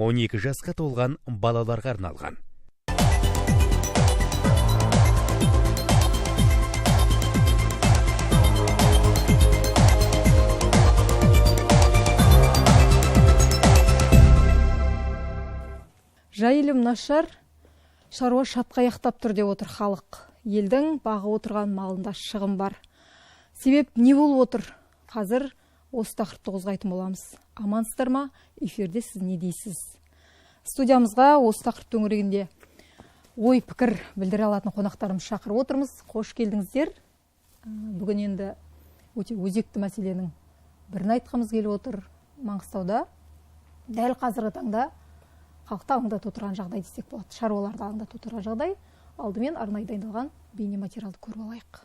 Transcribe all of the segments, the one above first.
12 жасқа толған балаларға арналған. Жайылым нашар, шаруа шатқаяқтап тұр деп отыр халық. Елдің бағы отырған малында шығын бар. Себеп не болып отыр? Қазір осы тақырыпты қозғайтын боламыз. Амансыздар ма? Эфирде сіз не дейсіз? Студиямызға осы тақырып төңірегінде ой пікір білдіре алатын қонақтарымыз шақырып отырмыз. Қош келдіңіздер. Бүгін енді өте өзекті мәселенің бірін айтқымыз келіп отыр. Маңғыстауда дәл қазіргі таңда халықты алаңдатып отырған жағдай десек болады. Шаруаларды алаңдатып отырған жағдай. Алдымен арнайы дайындалған бейне материалды көріп алайық.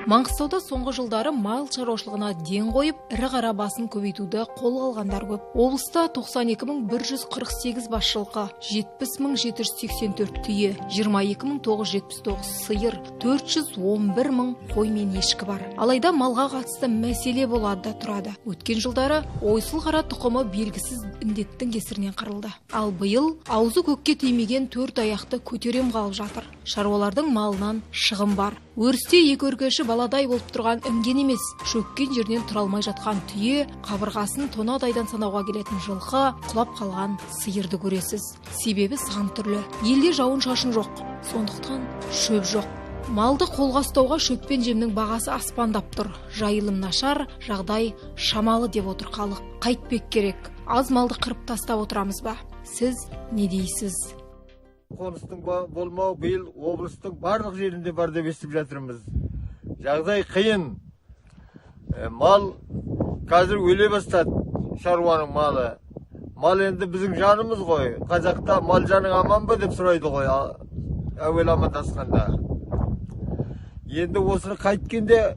Маңғыстауда соңғы жылдары мал шаруашылығына ден қойып, ірі қара басын көбейтуді қолға алғандар көп. Облыста 92.148 бас жылқы, 70.784 түйе, 22.979 сиыр, 411.000 қой мен ешкі бар. Алайда малға қатысты мәселе болады да тұрады. Өткен жылдары ойсыл қара тұқымы белгісіз індеттің кесірінен қырылды. Ал биыл аузы көкке тимеген 4 аяқты көтерем қалып жатыр. Шаруалардың малынан шығын бар. Өрісте екі өркеші баладай болып тұрған інген емес, шөккен жерінен тұра алмай жатқан түйе, қабырғасын тонадайдан санауға келетін жылқы, құлап қалған сиырды көресіз. Себебі сан түрлі. Елде жауын шашын жоқ, сондықтан шөп жоқ. Малды қолға ұстауға шөп пен жемнің бағасы аспандап тұр. Жайылым нашар, жағдай шамалы деп отыр халық. Қайтпек керек. Аз малды қырып тастап отырамыз ба? Сіз не дейсіз? Қоныстың болмау биыл облыстың барлық жерінде бар деп естіп жатырмыз. Жағдай қиын. Мал қазір өле бастады, шаруаның малы. Мал енді біздің жанымыз ғой. Қазақта мал жаның аман ба деп сұрайды ғой, әуел амандасқанда. Енді осыны қайткенде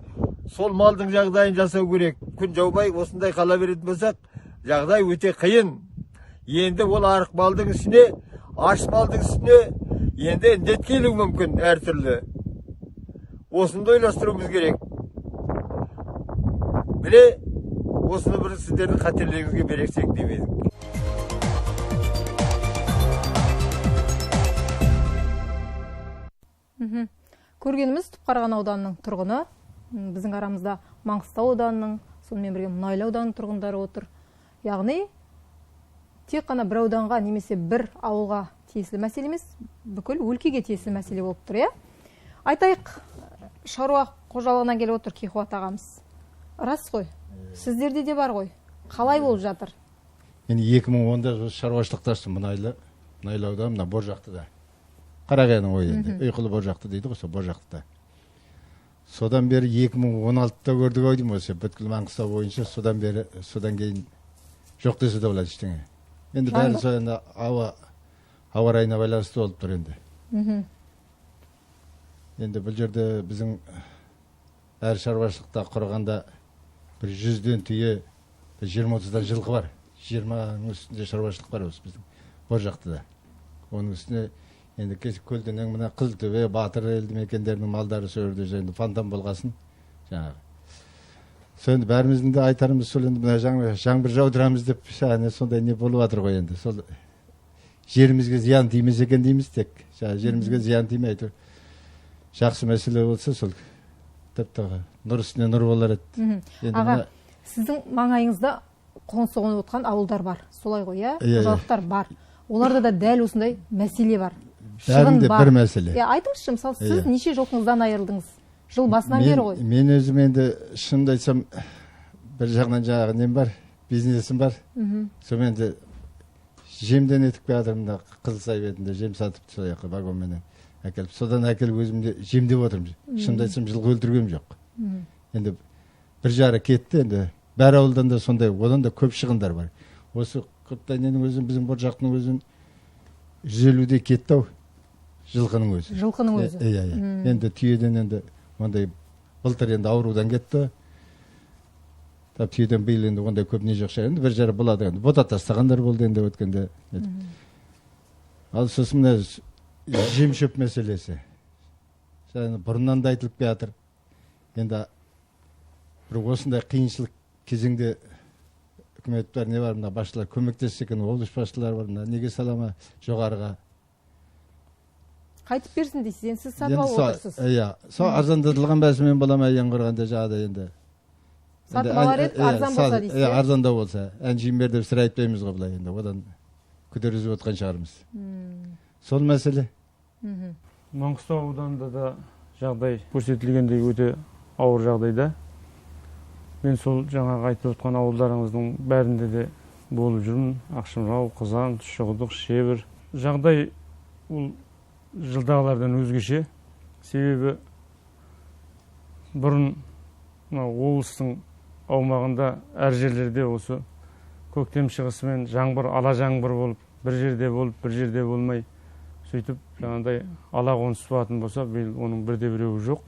сол малдың жағдайын жасау керек. Күн жаумай осындай қала беретін болсақ, жағдай өте қиын. Енді ол арық малдың ішіне, аш малдың үстіне енді індет келуі мүмкін әртүрлі. Осында ойластыруымыз керек. Міне, осыны бір сіздердің қатерлеріңізге берексек деп едік. Көргеніміз Түпқараған ауданының тұрғыны, біздің арамызда Маңғыстау ауданының, сонымен бірге Мұнайлы ауданының тұрғындары отыр. Яғни тек қана бір ауданға немесе бір ауылға тиесілі мәселе емес, бүкіл өлкеге тиесілі мәселе болып тұр, Айтайық, шаруа қожалығынан келіп отыр Кейхуат ағамыз. Рас қой, сіздерде де бар ғой. Қалай болып жатыр? Мен 2010-да шаруашылықта аштым Мұнайлы ауданы, мына Боржақтыда. Қарағайының ойы енді, ұйқылы Боржақты дейді ғой, Боржақтыда. Содан бері 2016-да көрдік ойдым осы, бүткіл Маңғыстау бойынша, содан кейін жоқ десе де болады ештеңе. Енді бәрі соңында ауа райына байланысты болып тұр енді. Енді бұл жерде біздің әр шаруашылықта құрғанда бір 100-ден түйе, 20-30-дан жылқы бар. 20-ның үстінде шаруашылық бар осы біздің Боржақтыда. Оның үстіне енді көлденең мына Қызылтөбе, Батыр елді мекендерінің малдары сөрді жайында фонтан болғасын. Сонда бәріміздің де айтарымыз сол енді мына жаңбыр жаудырамыз деп, сондай не болып жатыр ғой енді. Сол жерімізге зиян тимес екен дейміз тек. Жерімізге зиян тимей әйтеуір жақсы мәселе болса сол тіпті нұр үстіне нұр болар еді. Аға, сіздің маңайыңызда қоныс соғып отқан ауылдар бар. Солай ғой, қожалықтар бар. Оларда да дәл осындай мәселе бар. Бәрінде бір мәселе. Айтыңызшы, мысалы, сіз неше жылқыңыздан айырылдыңыз? Жыл басынан бері ғой. Мен өзім енді шынымды айтсам, бір жағынан жаңағы нем бар, бизнесім бар. Сонымен енді жемден етіп келатырмын, Қызылсай бетінде жем сатып сол жаққа вагонменен әкеліп. Содан әкеліп өзімде жемдеп отырмын. Шынымды айтсам, жылқы өлтіргем жоқ. Енді бір жары кетті, енді бәр ауылдан да сондай, одан да көп шығындар бар. Осы Құттайненің өзін, біздің Боржақтың өзін 150-де кетті-ау. Жылқының өзі. Жылқының өзі. Енді түйеден енді ондай былтыр енді аурудан кетті. Түйеден биыл енді ондай көп не жоқ шығар. Енді бір жары болады. Бота тастағандар болды енді өткенде. Ал сосын мына жем шөп мәселесі. Бұрыннан да айтылып келатыр. енді бір осындай қиыншылық кезеңде үкімет бар, не бар, мына басшылар көмектессе екен, облыс басшылары бар, мына неге салама жоғарыға. Қайтып берсін дейсіз, енді сіз сатып алып отырсыз. Иә, сол арзандатылған бәсімен бола ма ең құрғанда жағдай енді. Сатып алар еді, арзан болса дейсіз. Иә, арзанда болса. Әншейін бер деп сірә айтпаймыз ғой былай енді. Одан көтерізіп отқан шығармыз. Сол мәселе. Маңғыстау ауданында да жағдай көрсетілгендей өте ауыр жағдайда. Мен сол жаңағы айтып отқан ауылдарыңыздың бәрінде де болып жүрмін. Ақшымрау, Қызан, Тұщықұдық, Шебір. Жағдай ол жылдағылардан өзгеше. Себебі бұрын облыстың аумағында әр жерлерде осы көктем шығысымен жаңбыр, ала жаңбыр болып, бір жерде болып, бір жерде болмай, сөйтіп жаңағыдай ала қоныс туатын болса, биыл оның бірде біреуі жоқ.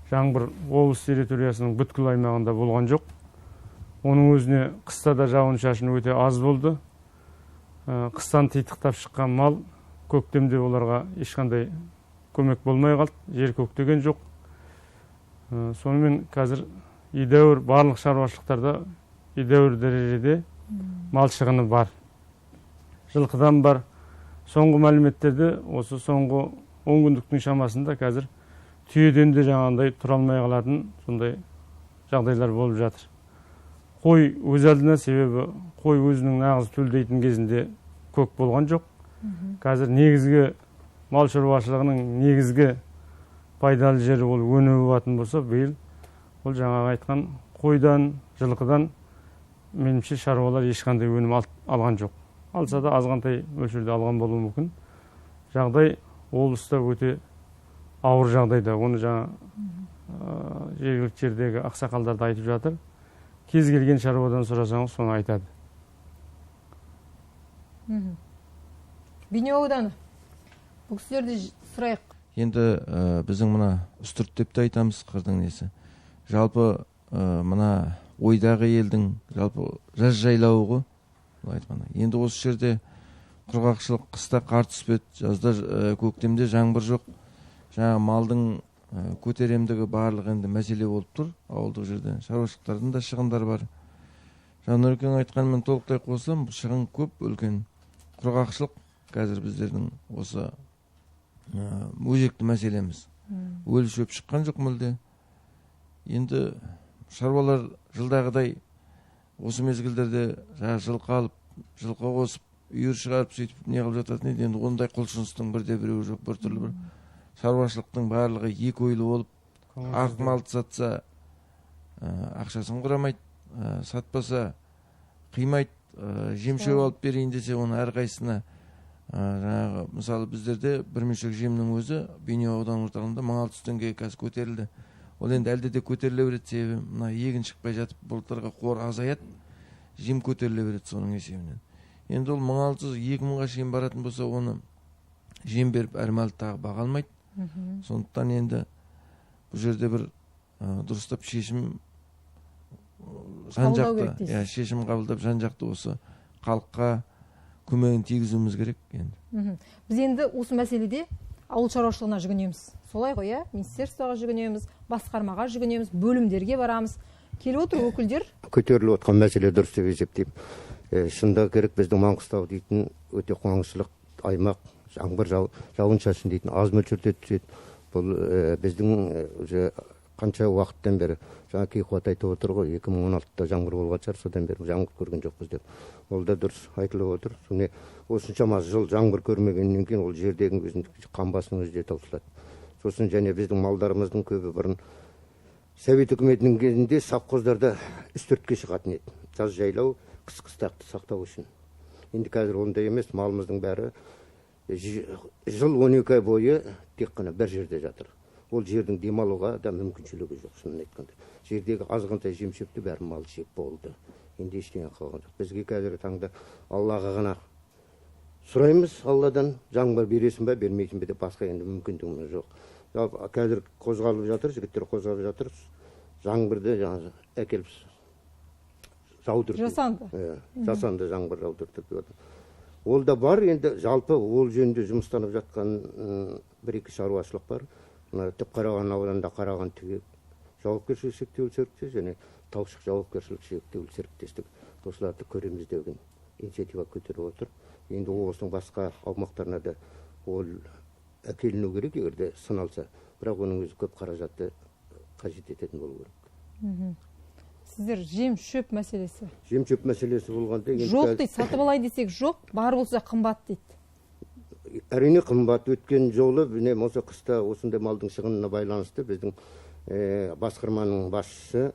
Жаңбыр облыс территориясының бүткіл аймағында болған жоқ. Оның өзіне қыста да жауын-шашын өте аз болды. Қыстан титықтап шыққан мал көктемде оларға ешқандай көмек болмай қалды, жер көктеген жоқ. Сонымен қазір едәуір барлық шаруашылықтарда едәуір дәрежеде мал шығыны бар. Жылқыдан бар. Соңғы мәліметтерде осы соңғы 10 күндіктің шамасында қазір түйеден де жаңағындай тұра алмай қалатын сондай жағдайлар болып жатыр. Қой өз алдына, себебі қой өзінің нағыз төлдейтін кезінде көк болған жоқ. Қазір негізгі мал шаруашылығының негізгі пайдалы жері ол өне болатын болса, биыл ол жаңағы айтқан қойдан, жылқыдан меніңше шаруалар ешқандай өнім алған жоқ. Алса да азғантай мөлшерде алған болуы мүмкін. Жағдай облыста өте ауыр жағдайда. Оны жаңа жергілікті жердегі ақсақалдар да айтып жатыр. Кез келген шаруадан сұрасаңыз соны айтады. Бейнеу ауданы. Бұл кісілерді сұрайық. Енді біздің мына үстірт деп те айтамыз қырдың несі. Жалпы мына ойдағы елдің жалпы жаз жайлауы ғой. Енді осы жерде құрғақшылық, қыста қар түспеді, жазда көктемде жаңбыр жоқ. Жаңа малдың көтеремдігі барлық енді мәселе болып тұр ауылдық жерде. Шаруашылықтардың да шығындар бар. Жанөркен айтқанмен толықтай қосылам, бұл шығын көп, үлкен. Құрғақшылық қазір біздердің осы өзекті мәселеміз. Өлі шөп шыққан жоқ мүлде. Енді шаруалар жылдағыдай осы мезгілдерде жылқы алып, жылқы қосып, үйір шығарып сөйтіп не қылып жататын еді. Енді ондай құлшыныстың бірде біреуі жоқ, бір түрлі бір шаруашылықтың барлығы екі ойлы болып, ақ малды сатса ақшасын құрамайды, сатпаса қимайды, жемшөп алып берейін десе оны әрқайсысына жаңағы мысалы біздерде бір мешек жемнің өзі Бейнеу аудан орталығында 1600 теңгеге қазір көтерілді. Ол енді әлде де көтеріле береді, себебі мына егін шықпай жатып былтырғы қор азаяды, жем көтеріле береді соның есебінен. Енді ол 1600-2000-ға шейін баратын болса, оны жем беріп әр малды тағы баға алмайды. Сондықтан енді бұл жерде бір дұрыстап шешім жан-жақты, шешім қабылдап жан-жақты осы халыққа көмегін тигізуіміз керек енді. Біз енді осы мәселеде ауыл шаруашылығына жүгінеміз. Солай ғой, министерствоға жүгінеміз, басқармаға жүгінеміз, бөлімдерге барамыз. Келіп отыр өкілдер. Көтеріліп отқан мәселе дұрыс деп есептеймін. Шында керек біздің Маңғыстау дейтін өте қуаңшылық аймақ, жаңбыр жауын-шашын дейтін аз мөлшерде түседі. Бұл біздің қанша уақыттан бері жаңа Кейқуат айтып отыр ғой, 2016-да жаңбыр болған шығар, содан бері жаңбыр көрген жоқпыз деп. Ол да дұрыс айтылып отыр. Соны осыншама жыл жаңбыр көрмегеннен кейін ол жердегі өзіндік қамбасының өзі де таусылады. Сосын және біздің малдарымыздың көбі бұрын Совет үкіметінің кезінде совхоздарда үстіртке шығатын еді. Жаз жайлау, қыс-қыстақты сақтау үшін. Енді қазір ондай емес, малымыздың бәрі жыл 12 ай бойы тек қана бір жерде жатыр. Ол жердің демалуға да мүмкіншілігі жоқ, шынын айтқанда. Жердегі азғантай жем-шөпті бәрі мал жеп болды. Енді ештеңе қалған жоқ. Бізге қазіргі таңда Аллаға ғана сұраймыз, Алладан жаңбыр бересің бе, бермейсің бе деп, басқа енді мүмкіндігіміз жоқ. Қазір қозғалып жатыр, жігіттер қозғалып жатыр. Жаңбырды жаңа әкеліп жаудырды. Жасанды жаңбыр жаудырды. Ол да бар, енді жалпы ол жөнінде жұмыстанып жатқан бір-екі шаруашылық бар. Түпқараған ауданында Қараған түгел, жауапкершілігі шектеулі серіктестік және таушық жауапкершілігі шектеулі серіктестік осыларды көреміз деген инициатива көтеріп отыр. Енді облыстың басқа аумақтарына да ол әкеліну керек, егер де сыналса, бірақ оның өзі көп қаражатты қажет ететін болу керек. Сіздер жем шөп мәселесі. Жем шөп мәселесі болғанда Жоқ дейді, сатып алай десек жоқ, бар болса қымбат дейді. Әрине қымбат. Өткен жолы міне осы қыста осындай малдың шығынына байланысты біздің басқарманың басшысы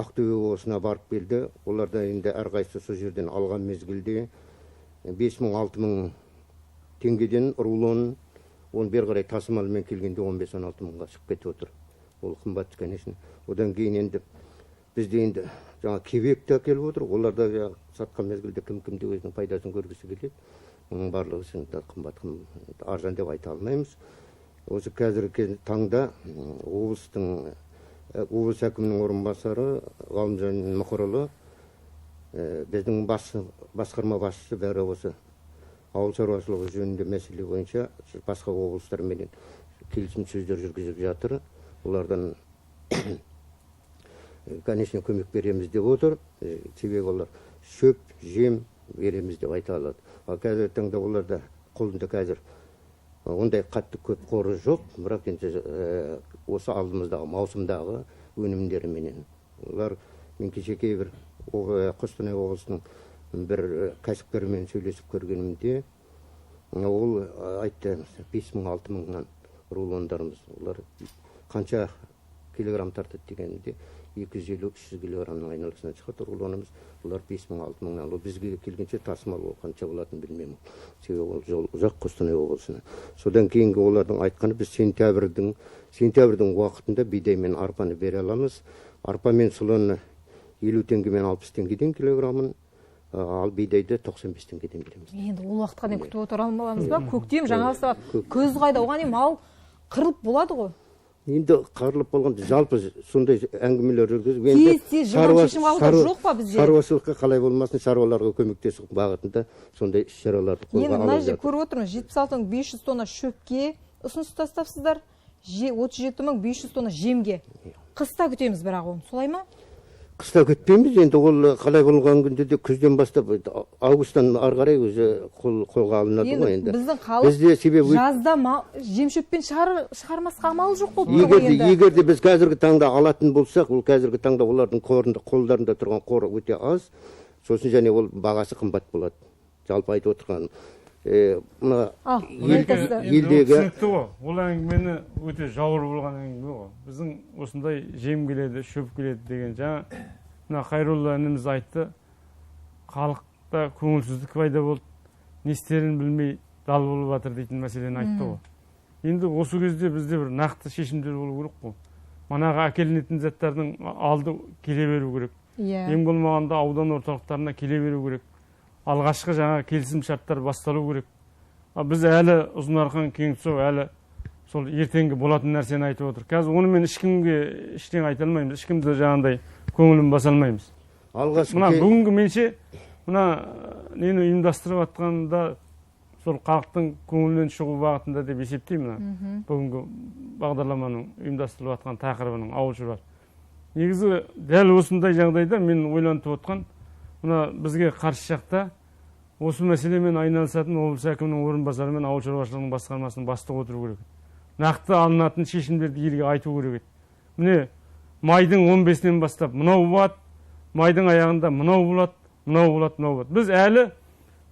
Ақтөбе облысына барып келді. Оларда енді әрқайсысы сол жерден алған мезгілде 5-6 теңгеден рулон, оны бер қарай тасымалмен келгенде 15-16 мыңға шығып кетіп отыр. Ол қымбат, конечно. Одан кейін енді бізде енді жаңа кебекті әкеліп отыр. Оларда сатқан мезгілде кім-кімде өзінің пайдасын көргісі келеді. Оның барлығы үшін қымбат, арзан деп айта алмаймыз. Осы қазіргі таңда облыс әкімінің орынбасары Ғалымжан Мұқырұлы, біздің басқарма басшысы бәрі осы ауыл шаруашылығы жөнінде мәселе бойынша басқа облыстармен келісім сөздер жүргізіп жатыр. Олардан конечно көмек береміз деп отыр. Себебі олар шөп, жем береміз деп айта алады. Ал қазіргі таңда оларда қолында қазір ондай қатты көп қоры жоқ, бірақ енді осы алдымыздағы маусымдағы өнімдеріменен. Олар мен кеше кейбір Қостанай облысының бір кәсіпкерімен сөйлесіп көргенімде, ол айтты 5-6 мыңнан рулондарымыз. Олар қанша килограмм тартады дегенде 250-300 килограмның айналасынан шығады рулонымыз. Олар 5-6 мыңнан. Ол бізге келгенше тасымал ол қанша болатынын білмеймін. Себебі ол жол ұзақ Қостанай облысына. Содан кейінгі олардың айтқаны біз сентябрьдің уақытында бидай мен арпаны бере аламыз. Арпа мен сұлыны 50 теңгемен 60 теңгеден килограмын, ал бидайды 95 теңгеден береміз. Енді ол уақытқа дейін күтіп отыра алмаймыз ба? Көктем жаңа бастап, көз қайда, оған дейін мал қырылып болады ғой. Енді қырылып болғанда жалпы сондай әңгімелер жүргізіп, тез жылдам шешім қабылдау жоқ па бізде? Шаруашылыққа қалай болмасын, шаруаларға көмектесу бағытында сондай іс-шараларды қолға алып жатыр. Енді көріп отырмыз, 76.500 тонна шөпке ұсыныс тастапсыздар, 37.500 тонна жемге. Қыста күтеміз бірақ оны, солай ма? Қыста күтпейміз, енді ол қалай болған күнде де күзден бастап августтан ары қарай өзі қолға алынады ғой енді. Біздің халық жазда жем-шөппен шығармасқа амалы жоқ болып енді. Егер де біз қазіргі таңда алатын болсақ, ол қазіргі таңда олардың қолдарында тұрған қоры өте аз, сосын және ол бағасы қымбат болады. Жалпы айтып отырған елдегі ол әңгімені өте жауыр болған әңгіме ғой. Біздің осындай жем келеді, шөп келеді деген жаңа Қайролла ініміз айтты, халықта көңілсіздік пайда болды, не істерін білмей дал болып жатыр дейтін мәселені айтты ғой. Енді осы кезде бізде бір нақты шешімдер болу керек қой. Манаға әкелінетін заттардың алды келе беру керек. Ең болмағанда аудан орталықтарына келе беру керек. Алғашқы жаңа келісім шарттар басталу керек. Біз әлі Ұзынарқан, Кеңсу әлі сол ертеңгі болатын нәрсені айтып отыр. Қазір оны мен ешкімге ештеңе айта алмаймыз. Ешкімді жаңағындай көңілін баса алмаймыз. Мына бүгінгі менше мына нені ұйымдастырып жатқанда сол халықтың көңілінен шығу бағытында деп есептеймін. Бүгінгі бағдарламаның ұйымдастырылып жатқан тақырыбының ауыл шаруашылығы. Негізі дәл осындай жағдайда мен ойланып отқан мына бізге қарсы жақта осы мәселемен айналысатын облыс әкімінің орынбасары мен ауыл шаруашылығының басқармасының бастығы отыру керек. Нақты алынатын шешімдерді елге айту керек. Міне майдың 15-нен бастап мынау болады, майдың аяғында мынау болады, мынау болады, мынау болады. Біз әлі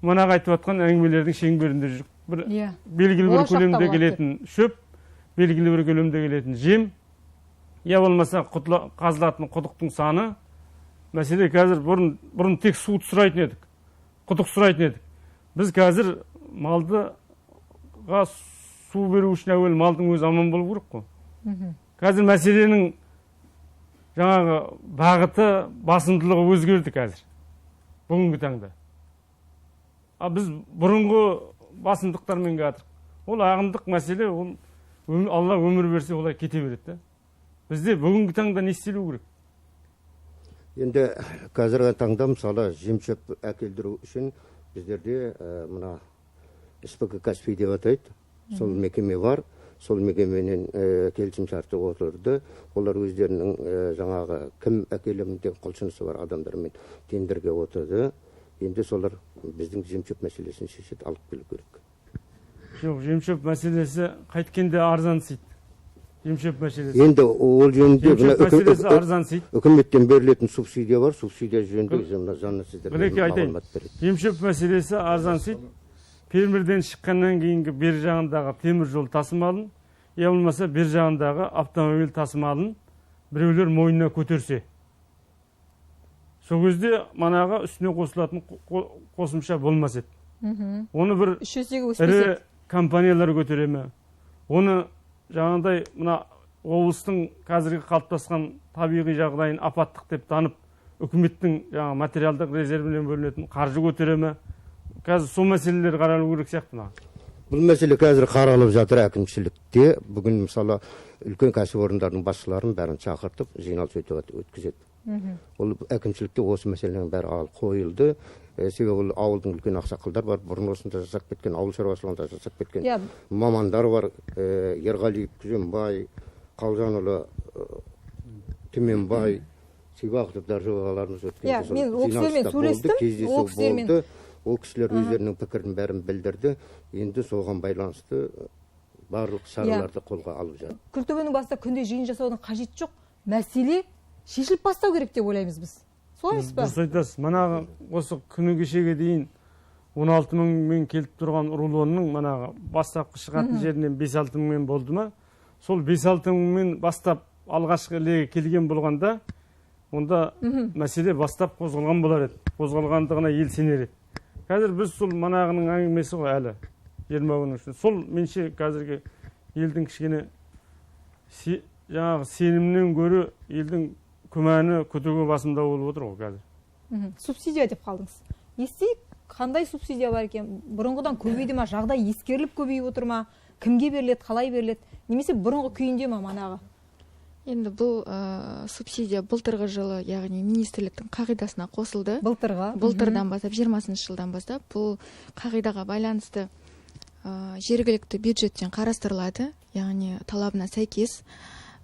мұнаға айтып жатқан әңгімелердің шеңберінде жүрік. Белгілі бір көлемде келетін шөп, белгілі бір көлемде келетін жем, я болмаса қазылатын құдықтың саны. Мәселе қазір бұрын тек су сұрайтын едік, құдық сұрайтын едік. Біз қазір малдыға су беру үшін әуел малдың өзі аман болу керек қой. Қазір мәселенің жаңағы бағыты, басымдылығы өзгерді қазір, бүгінгі таңда. Біз бұрынғы басымдықтармен келатырық. Ол ағымдық мәселе, Алла өмір берсе олай кете береді. Бізде бүгінгі таңда не істелу керек? Енді қазіргі таңда мысалы жем-шөп әкелдіру үшін біздерде мына СПК Каспий деп атайды. Сол мекеме бар. сол мекеменен келісім шарты отырды. Олар өздерінің жаңағы кім әкелемін деген құлшынысы бар адамдармен тендерге отырды. Енді солар біздің жем-шөп мәселесін шешеді, алып келу керек. Жоқ, жем-шөп мәселесі қайткенде арзансиды. Жем-шөп мәселесі. Енді ол жөнінде жем-шөп мәселесі арзансиды. Үкіметтен берілетін субсидия бар, субсидия жөнінде жаңа сіздерге Білеке айтайын. Жем-шөп мәселесі арзансиды. Фермерден шыққаннан кейінгі бер жағындағы темір жол тасымалын, я болмаса бер жағындағы автомобиль тасымалын біреулер мойнына көтерсе. Сол кезде манағы үстіне қосылатын қосымша болмас еді. Оны бір ірі компаниялар көтере ме? Оны жаңағыдай мына облыстың қазіргі қалыптасқан табиғи жағдайын апаттық деп танып, үкіметтің жаңа материалдық резервінен бөлінетін қаржы көтере ме? Қазір сол мәселелер қаралу керек сияқты ма? Бұл мәселе қазір қаралып жатыр әкімшілікте. Бүгін мысалы үлкен кәсіпорындардың басшыларын бәрін шақыртып, жиналыс өткізеді. Ол әкімшілікте осы мәселенің бәрі алып қойылды. Себебі ол ауылдың үлкен ақсақалдар бар, бұрын осында жасап кеткен, ауыл шаруашылығында жасап кеткен мамандар бар. Ерғалиев, Күзембай, Қалжанұлы, Түменбай, Сибақовтар жоғаларымыз өткен. Мен ол кісілермен сөйлестім, ол кісілермен. Ол кісілер өздерінің пікірін бәрін білдірді. Енді соған байланысты барлық шараларды қолға алып жатыр. Күлтөбенің басында күнде жиын жасаудың қажеті жоқ. Мәселе шешіліп бастау керек деп ойлаймыз біз. Солай емес па? Дұрыс айтасыз. Манағы осы күні кешеге дейін 16 мыңмен келіп тұрған рулонның манағы бастапқы шығатын жерінен 5-6 мыңмен болды ма? Сол 5-6 мыңмен бастап алғашқы легі келген болғанда, онда мәселе бастап қозғалған болар еді. Қозғалғандығына ел сенер еді. Қазір біз сол манағының әңгімесі ғой әлі 20 күннің ішінде. Сол менше қазіргі елдің кішкене жаңағы сенімнен гөрі елдің күмәні күдігі басымда болып отыр ғой қазір. Субсидия деп қалдыңыз. Естейік, қандай субсидия бар екен? Бұрынғыдан көбейді ма? Жағдай ескеріліп көбейіп отыр ма? Кімге беріледі, қалай беріледі? Немесе бұрынғы күйінде ма манағы? Енді бұл субсидия былтырғы жылы, яғни министрліктің қағидасына қосылды. Былтырдан бастап, 20 жылдан бастап, бұл қағидаға байланысты жергілікті бюджеттен қарастырылады, яғни талабына сәйкес.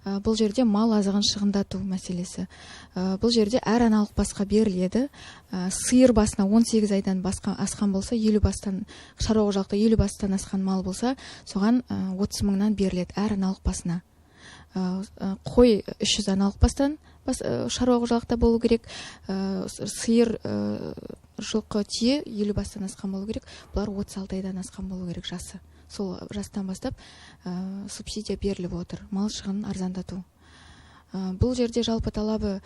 Бұл жерде мал азығын шығындату мәселесі. Бұл жерде әр аналық басқа беріледі. Сиыр басына 18 айдан асқан болса, 50 бастан, шаруа қожалықта 50 бастан асқан мал болса, соған 30 мыңнан беріледі әр аналық басына. Қой 300 аналық бастан шаруа қожалықта болу керек, сиыр, жылқы, түйе 50 бастан асқан болу керек, бұлар 36 айдан асқан болу керек жасы. Сол жастан бастап субсидия беріліп отыр, мал шығынын арзандату. Бұл жерде жалпы талабы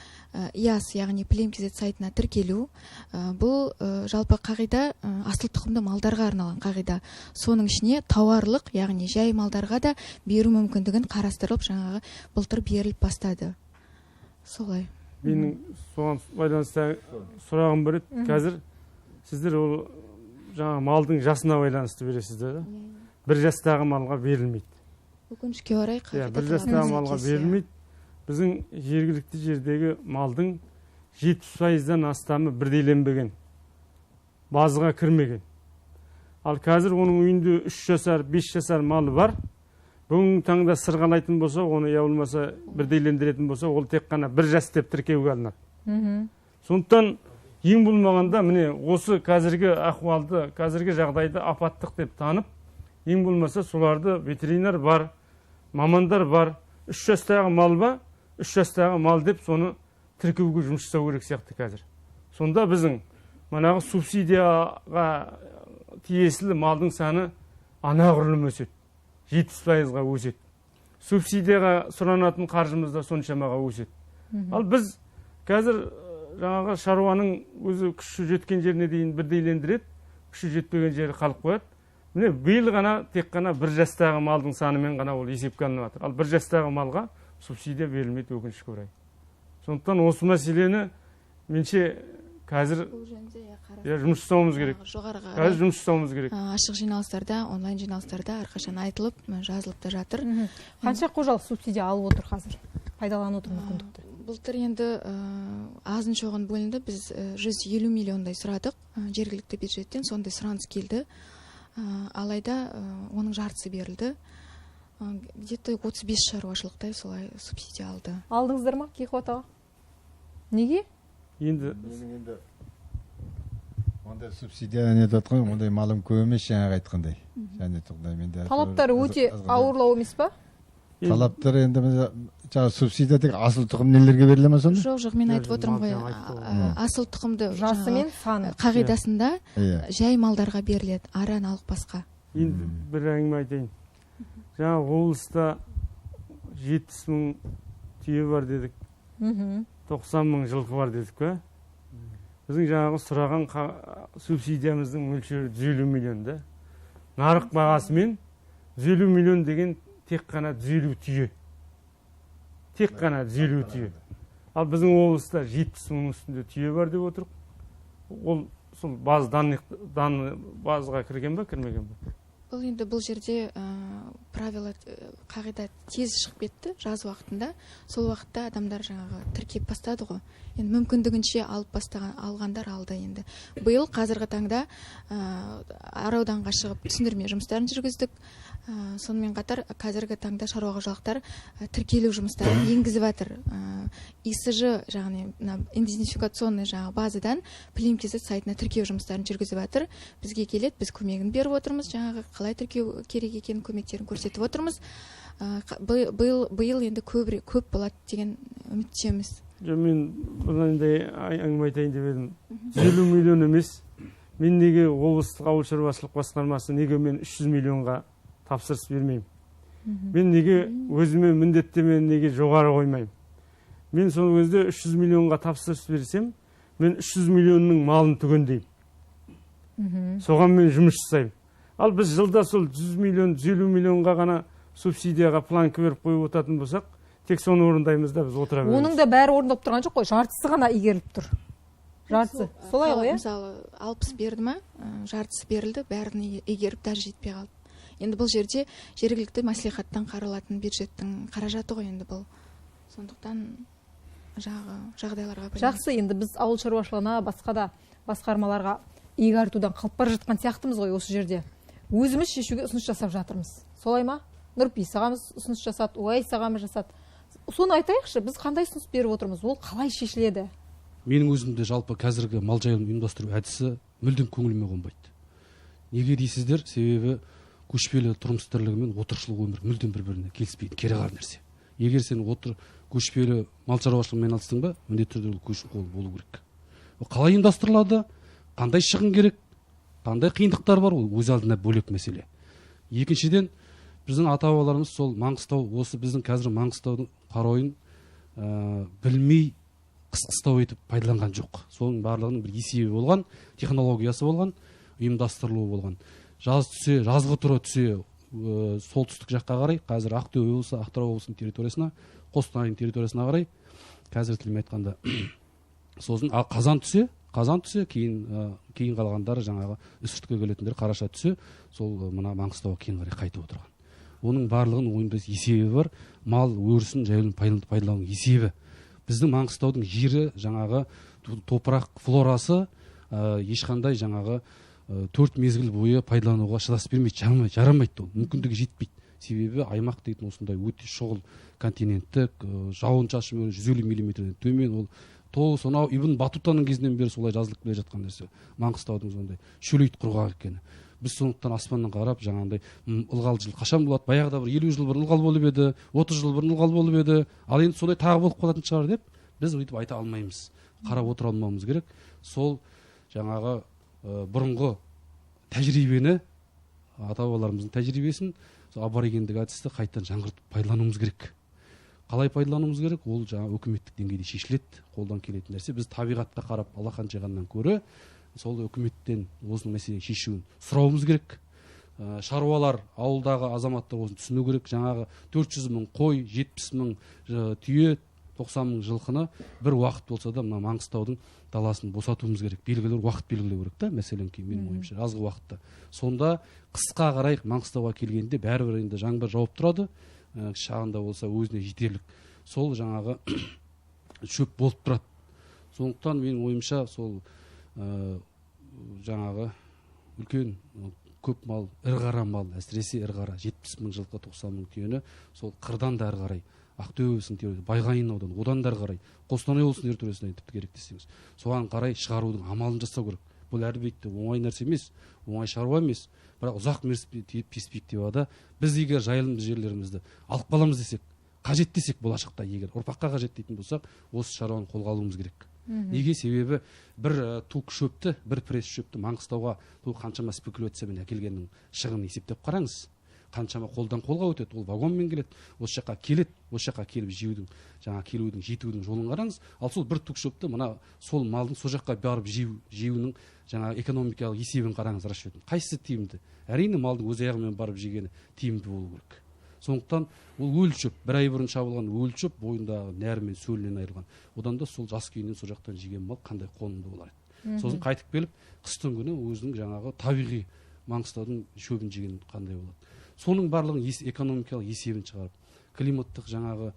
ИАС, яғни Плем-KZ сайтына тіркелу. Бұл жалпы қағида асыл тұқымды малдарға арналған қағида. Соның ішіне тауарлық, яғни жай малдарға да беру мүмкіндігін қарастырылып, жаңағы былтыр беріліп бастады. Солай. Менің соған байланысты сұрағым бар еді. Қазір сіздер ол жаңағы малдың жасына байланысты бересіздер. Бір жастағы малға берілмейді. Өкінішке орай қағида. Бір жастағы малға берілмейді. Біздің жергілікті жердегі малдың 70%-дан астамы бірдейленбеген, базыға кірмеген. Ал қазір оның үйінде 3 жасар, 5 жасар малы бар. Бүгінгі таңда сырғалайтын болса, оны я болмаса бірдейлендіретін болса, ол тек қана бір жас деп тіркеуге алынады. Сондықтан ең болмағанда міне осы қазіргі ахуалды, қазіргі жағдайды апаттық деп танып, ең болмаса соларды ветеринар бар, мамандар бар, 3 жастағы мал ба, 3 жастағы мал деп соны тіркеуге жұмыс жасау керек сияқты қазір. Сонда біздің манағы субсидияға тиесілі малдың саны анағұрлым өседі. 70%-ға өседі. Субсидияға сұранатын қаржымыз да соншамаға өседі. Ал біз қазір жаңағы шаруаның өзі күші жеткен жеріне дейін бірдейлендіреді, күші жетпеген жері қалып қояды. Міне биыл ғана тек қана бір жастағы малдың санымен ғана ол есепке алынып жатыр. Ал бір жастағы малға субсидия берілмейді өкінішке орай. Сондықтан осы мәселені менше қазір жұмыс жасауымыз керек. Қазір жұмыс жасауымыз керек. Ашық жиналыстарда, онлайн жиналыстарда әрқашан айтылып, жазылып та жатыр. Қанша қожалық субсидия алып отыр қазір? Пайдаланып отыр мүмкіндікті? Былтыр енді азын шоғын бөлінді. Біз 150 миллиондай сұрадық жергілікті бюджеттен, сондай сұраныс келді. Алайда оның жартысы берілді. где-то 35 шаруашылықтай солай субсидия алды. Алдыңыздар ма Кейхуат аға? Неге? Енді ондай субсидия не жатқан, ондай малым көп емес жаңағы айтқандай. Және тұғдай менде. Талаптары өте ауырлау емес па? Талаптар енді жаңағы субсидия тек асыл тұқым нелерге беріле ма сонда? Жоқ, мен айтып отырмын ғой. Асыл тұқымды жасы мен саны қағидасында жай малдарға беріледі, аран алық басқа. Енді бір әңгіме айтайын. Жаңа облыста 70 мың түйе бар дедік. 90 мың жылқы бар дедік пе? Біздің жаңағы сұраған субсидиямыздың мөлшері 150 миллион да. Нарық бағасымен 150 миллион деген тек қана 150 түйе. Тек қана 150 түйе. Ал біздің облыста 70 мың үстінде түйе бар деп отырық. Ол сол базаға кірген ба, кірмеген ба? Бұл енді бұл жерде правила қағида тез шығып кетті жаз уақытында. Сол уақытта адамдар жаңағы тіркеп бастады ғой. Енді мүмкіндігінше алғандар алды енді. Биыл қазіргі таңда арауданға шығып түсіндірме жұмыстарын жүргіздік. Сонымен қатар қазіргі таңда шаруа қожалықтар тіркелу жұмыстарын енгізіп жатыр. ИСЖ жаңағы идентификационный жаңағы базадан Плимкизет сайтына тіркеу жұмыстарын жүргізіп жатыр. Бізге келеді, біз көмегін беріп отырмыз, жаңағы қалай тіркеу керек екенін көмектерін көрсетіп отырмыз. Биыл енді көп болады деген үміттеміз. Мен мынандай әңгіме айтайын деп едім. 150 миллион емес. Мен неге облыстық ауыл шаруашылық басқармасы неге мен 300 миллионға тапсырыс бермеймін? Мен неге өзіме міндеттемені неге жоғары қоймаймын? Мен сол кезде 300 миллионға тапсырыс берсем, мен 300 миллионның малын түгендеймін. Соған мен жұмыс жасаймын. Ал біз жылда сол 100 миллион, 150 миллионға ғана субсидияға планка беріп қойып отыратын болсақ, тек соны орындаймыз да біз отыра береміз. Оның да бәрі орындап тұрған жоқ қой, жартысы ғана игеріліп тұр. Жартысы. Солай ғой, мысалы 60 берді ма, жартысы берілді, бәрін игеріп даже жетпей қалды. Енді бұл жерде жергілікті мәслихаттан қаралатын бюджеттің қаражаты ғой енді бұл. Сондықтан жағдайларға жақсы, енді біз ауыл шаруашылығына, басқа да басқармаларға иек артудан қалып бара жатқан сияқтымыз ғой осы жерде. Өзіміз шешуге ұсыныс жасап жатырмыз. Солай ма? Нұрпейіс ағамыз ұсыныс жасады, Уайс ағамыз жасады. Соны айтайықшы, біз қандай ұсыныс беріп отырмыз? Ол қалай шешіледі? Менің өзімде жалпы қазіргі мал жайылым ұйымдастыру әдісі мүлдем көңіліме қонбайды. Неге дейсіздер? Себебі көшпелі тұрмыс тірлігі мен отырықшылық өмір мүлдем бір-біріне келіспейтін кереғар нәрсе. Егер сен көшпелі мал шаруашылығымен айналыстың ба, міндетті түрде көшіп-қол болу керек. Ол қалай ұйымдастырылады? Қандай шығын керек? Қандай қиындықтар бар? Ол өз алдына бөлек мәселе. Екіншіден, біздің ата-бабаларымыз сол Маңғыстау, осы біздің қазір Маңғыстаудың қаройын білмей қыс-қыстау етіп пайдаланған жоқ. Соның барлығының бір есебі болған, технологиясы болған, ұйымдастырылуы болған. Жаз түсе, жазғы тұра түсе, солтүстік жаққа қарай, қазір Ақтөбе облысы, Атырау облысының территориясына, Қостанайдың территориясына қарай, қазір тілмен айтқанда, сосын қазан түсе, кейін қалғандары жаңағы үстіртке келетіндер қараша түсе, сол мына Маңғыстауға кейін қарай қайтып отырған. Оның барлығының ойында есебі бар, мал өрісін жайылым пайдалану есебі. Біздің Маңғыстаудың жері жаңағы топырақ флорасы ешқандай жаңағы 4 мезгіл бойы пайдалануға шыдас бермейді, жарамайды, ол мүмкіндігі жетпейді. Себебі аймақ дейтін осындай өте шұғыл континенттік, жауын-шашын 150 мм төмен, ол сонау Ибн Батутаның кезінен бері солай жазылып келе жатқан нәрсе. Маңғыстаудың сондай шөлейт құрғақ екені. Біз сондықтан аспаннан қарап жаңағындай ылғал жыл қашан болады? Баяғыда бір 50 жыл бұрын ылғал болып еді, 30 жыл бұрын ылғал болып еді. Ал енді сондай тағы болып қалатын шығар деп біз өйтіп айта алмаймыз. Қарап отыра алмауымыз керек. Сол жаңағы бұрынғы тәжірибені, ата-бабаларымыздың тәжірибесін, аборигендік әдісті қайтадан жаңғыртып пайдалануымыз керек. Қалай пайдалануымыз керек? Ол жаңа өкіметтік деңгейде шешіледі, қолдан келетін нәрсе. Біз табиғатқа қарап алақан жайғаннан көрі сол үкіметтен осының мәселені шешуін сұрауымыз керек. Шаруалар, ауылдағы азаматтар осыны түсіну керек. Жаңағы 400 мың қой, 70 мың түйе, 90 мың жылқыны бір уақыт болса да мына Маңғыстаудың даласын босатуымыз керек. Белгілер уақыт белгілеу керек та, мәселен менің ойымша жазғы уақытта. Сонда қысқа қарай Маңғыстауға келгенде бәрібір енді жаңбыр жауып тұрады. Шағында болса өзіне жетерлік. Сол жаңағы шөп болып тұрады. Сондықтан менің ойымша сол жаңағы үлкен көп мал, ірі қара мал, әсіресе ірі қара 70 мың жылқы, 90 мың түйені сол қырдан да ары қарай Ақтөбе облысының территориясы, Байғанин ауданы, одан да ары қарай Қостанай облысының территориясына тіпті керек десеңіз, соған қарай шығарудың амалын жасау керек. Бұл әрбетте оңай нәрсе емес, оңай шаруа емес, бірақ ұзақ перспективада біз егер жайылым жерлерімізді алып қаламыз десек, қажет десек, болашақта егер ұрпаққа қажет дейтін болсақ, осы шаруаны қолға алуымыз керек. Неге? Себебі бір тук шөпті, бір пресс шөпті Маңғыстауға қаншама спекуляциямен әкелгеннің шығынын есептеп қараңыз. Қаншама қолдан қолға өтеді, ол вагонмен келеді, осы жаққа келеді, осы жаққа келіп жеудің, жаңа келудің, жетудің жолын қараңыз. Ал сол бір тук шөпті мына сол малдың сол жаққа барып жеуінің жаңа экономикалық есебін қараңыз, расчетін. Қайсысы тиімді? Әрине малдың өз аяғымен барып жегені тиімді болу керек. Сондықтан ол өлі шөп, бір ай бұрын шабылған өлі шөп бойындағы нәрі мен сөлінен айырылған. Одан да сол жас күйінен сол жақтан жеген мал қандай қонымды болар еді. Сосын қайтып келіп қыстың күні өзінің жаңағы табиғи Маңғыстаудың шөбін жеген қандай болады. Соның барлығын экономикалық есебін шығарып, климаттық жаңағы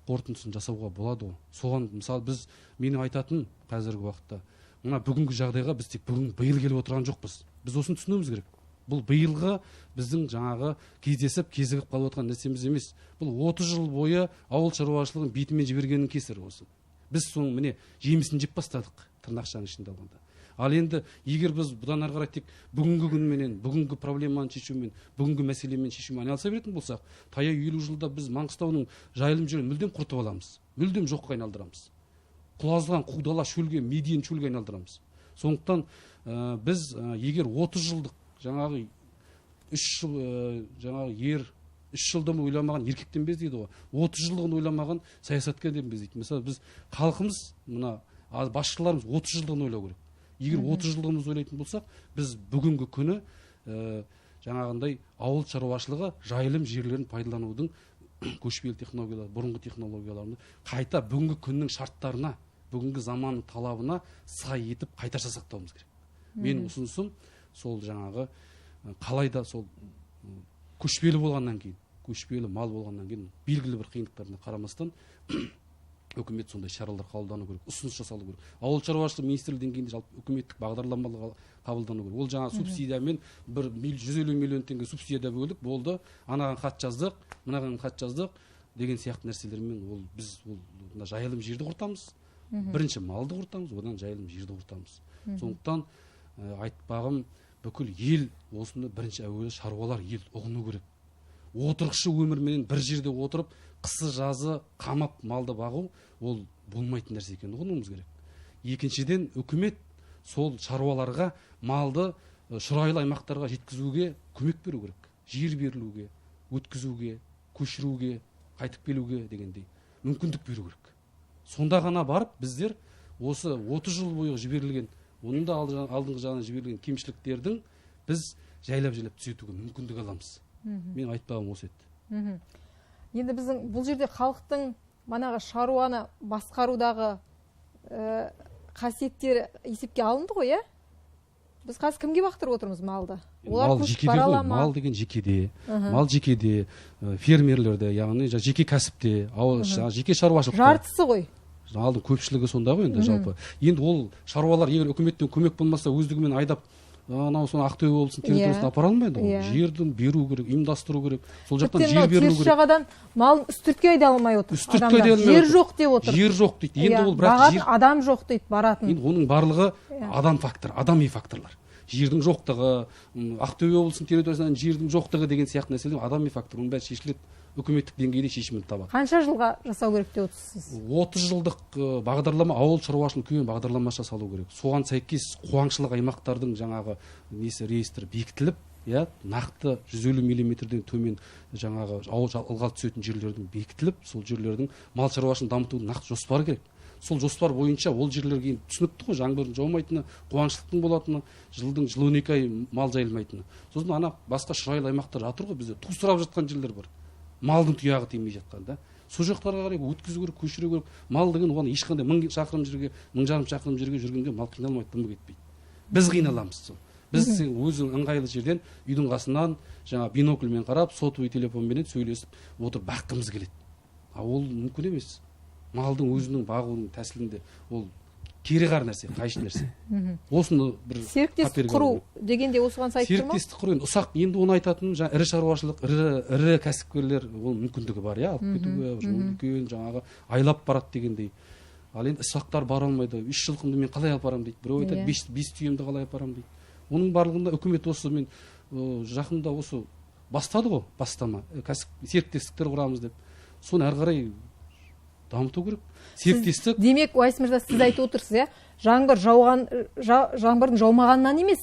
қорытындысын жасауға болады ғой. Соған мысалы біз менің айтатын қазіргі уақытта мына бүгінгі жағдайға біз тек биыл келіп отырған жоқпыз. Біз осыны түсінуіміз керек. Бұл биылғы біздің жаңағы кездесіп кезігіп қалып отырған нәрсеміз емес. Бұл 30 жыл бойы ауыл шаруашылығын бетімен жібергеннің кесірі осы. Біз соның міне жемісін жеп бастадық, тырнақшаның ішінде алғанда. Ал енді егер біз бұдан ары қарай тек бүгінгі күнменен, бүгінгі проблеманы шешумен, бүгінгі мәселемен шешумен айналыса беретін болсақ, таяу 50 жылда біз Маңғыстаудың жайылым жерін мүлдем құртып аламыз. Мүлдем жоққа айналдырамыз. Құлазыған қудала шөлге, медиен шөлге айналдырамыз. Сондықтан біз егер 30 жылдық жаңағы 3 жыл жаңағы ер 3 жылдан ойламаған еркектен без дейді ғой. 30 жылдығын ойламаған саясаткерден без дейді. Мысалы біз халқымыз мына басшыларымыз 30 жылдығын ойлау керек. Егер 30 жылдығымызды ойлайтын болсақ, біз бүгінгі күні жаңағындай ауыл шаруашылығы жайылым жерлерін пайдаланудың көшпелі технологиялар, бұрынғы технологияларын қайта бүгінгі күннің шарттарына, бүгінгі заманның талабына сай етіп қайта жасақтауымыз керек. Мен ұсынысым сол жаңағы қалайда сол көшпелі болғаннан кейін, көшпелі мал болғаннан кейін белгілі бір қиындықтарына қарамастан үкімет сондай шаралар қабылдану керек, ұсыныс жасалу керек. Ауыл шаруашылығы министрлігі деңгейінде жалпы үкіметтік бағдарламалар қабылдану керек. Ол жаңа субсидиямен 150 миллион теңге субсидия бөліп болды, анаған хат жаздық, мынаған хат жаздық деген сияқты нәрселермен ол біз ол жайылым жерді құртамыз. Бірінші малды құртамыз, одан жайылым жерді құртамыз. Сондықтан айтпағым бүкіл ел осыны бірінші әуелі шаруалар ел ұғыну керек. Отырықшы өмірменен бір жерде отырып, қысы жазы қамап малды бағу ол болмайтын нәрсе екенін ұғынуымыз керек. Екіншіден үкімет сол шаруаларға малды шұрайлы аймақтарға жеткізуге көмек беру керек. Жер берілуге, өткізуге, көшіруге, қайтып келуге дегендей мүмкіндік беру керек. Сонда ғана барып біздер осы 30 жыл бойы жіберілген, оның да алдыңғы жағынан жіберілген кемшіліктердің біз жайлап түзетуге мүмкіндік аламыз. Мен айтпағым осы еді. Енді біздің бұл жерде халықтың манағы шаруаны басқарудағы қасиеттері есепке алынды ғой, Біз қазір кімге бақтырып отырмыз малды? Мал жекеде ғой, мал деген жекеде. Мал жекеде, фермерлерде, яғни жеке кәсіпте, жеке шаруашылықта. Жартысы ғой. Алдың көпшілігі сонда ғой енді жалпы. Енді ол шаруалар егер үкіметтен көмек болмаса өздігімен айдап анау соны Ақтөбе облысының территориясына апара алмайды ғой. Жерді беру керек, ұйымдастыру керек. Сол жақтан жер берілу керек. Теріс жағадан малын үстіртке айда алмай отыр. Жер жоқ деп отыр. Жер жоқ дейді. Енді ол бірақ жер адам жоқ дейді баратын. Енді оның барлығы адам фактор, адами факторлар. Жердің жоқтығы, Ақтөбе облысының территориясынан жердің жоқтығы деген сияқты нәрселер адами фактор. Оның бәрі шешіледі. Үкіметтік деңгейде шешімін табады. Қанша жылға жасау керек деп отырсыз? 30 жылдық бағдарлама, ауыл шаруашылығы күйін бағдарламасы жасалу керек. Соған сәйкес қуаңшылық аймақтардың жаңағы реестрі бекітіліп, нақты 150 миллиметрден төмен жаңағы ылғал түсетін жерлердің бекітіліп, сол жерлердің мал шаруашылығын дамытудың нақты жоспары керек. Сол жоспар бойынша ол жерлерге түсінікті ғой, жаңбырдың жаумайтыны, қуаңшылықтың болатыны, жылдың 12 ай мал жайылмайтыны. Сосын ана басқа шұрайлы аймақтар жатыр ғой, бізде тусырап жатқан жерлер бар. Малдың тұяғы тимей жатқан да. Сол жақтарға қарай өткізу керек, көшіру керек. Мал деген оған ешқандай 1000 шақырым жерге, 1500 шақырым жерге жүргенде мал қиналмайды, дымы кетпейді. Біз қиналамыз сол. Біз өзің ыңғайлы жерден үйдің қасынан жаңа бинокльмен қарап, сотовый телефонмен сөйлесіп отырып баққымыз келеді. Ол мүмкін емес. Малдың өзінің бағуының тәсілінде ол кереғар нәрсе, қайшы нәрсе. Осыны бір серіктестік құру дегенде осыған сайып тұр ма? Серіктестік құру енді ұсақ, енді оны айтатын ірі шаруашылық, ірі кәсіпкерлер ол мүмкіндігі бар, иә, алып кетуге, үлкен жаңағы айлап барады дегендей. Ал енді ұсақтар бара алмайды. 3 жылқымды мен қалай алып барамын дейді. Біреу айтады 5 түйемді қалай алып барамын дейді. Оның барлығында үкімет осы мен жақында осы бастады ғой, бастама. Серіктестіктер құрамыз деп. Соны әрі қарай дамыту керек. Серіктестік. Демек, Уайс мырза, сіз айтып отырсыз, иә? Жаңбырдың жаумағаннан емес,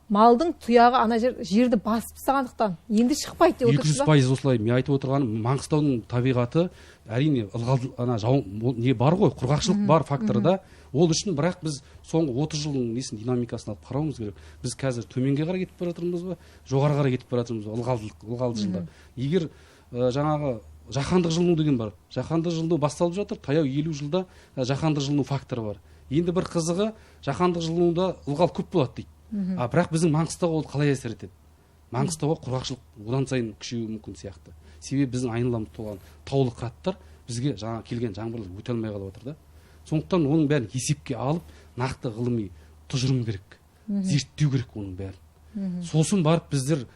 малдың тұяғы ана жерді басып тастағандықтан енді шықпайды деп отырсыз ба? 200% осылай. Мен айтып отырғаным, Маңғыстаудың табиғаты әрине не бар ғой, құрғақшылық бар факторы да. Ол үшін бірақ біз соңғы 30 жылдың несін динамикасын алып қарауымыз керек. Біз қазір төменге қарай кетіп бара жатырмыз ба, жоғары қарай кетіп бара жатырмыз ба, ылғалды жылда. Егер жаңағы жаһандық жылыну деген бар. Жаһандық жылыну басталып жатыр. Таяу 50 жылда жаһандық жылыну факторы бар. Енді бір қызығы жаһандық жылынуда ылғал көп болады дейді. Бірақ біздің Маңғыстауға ол қалай әсер етеді? Маңғыстауға құрғақшылық одан сайын күшеюі мүмкін сияқты. Себебі біздің айналамызда толған таулы қыраттар бізге жаңа келген жаңбырлар өте алмай қалып отыр да. Сондықтан оның бәрін есепке алып, нақты ғылыми тұжырым керек. Зерттеу керек оның бәрін. Сосын барып біздер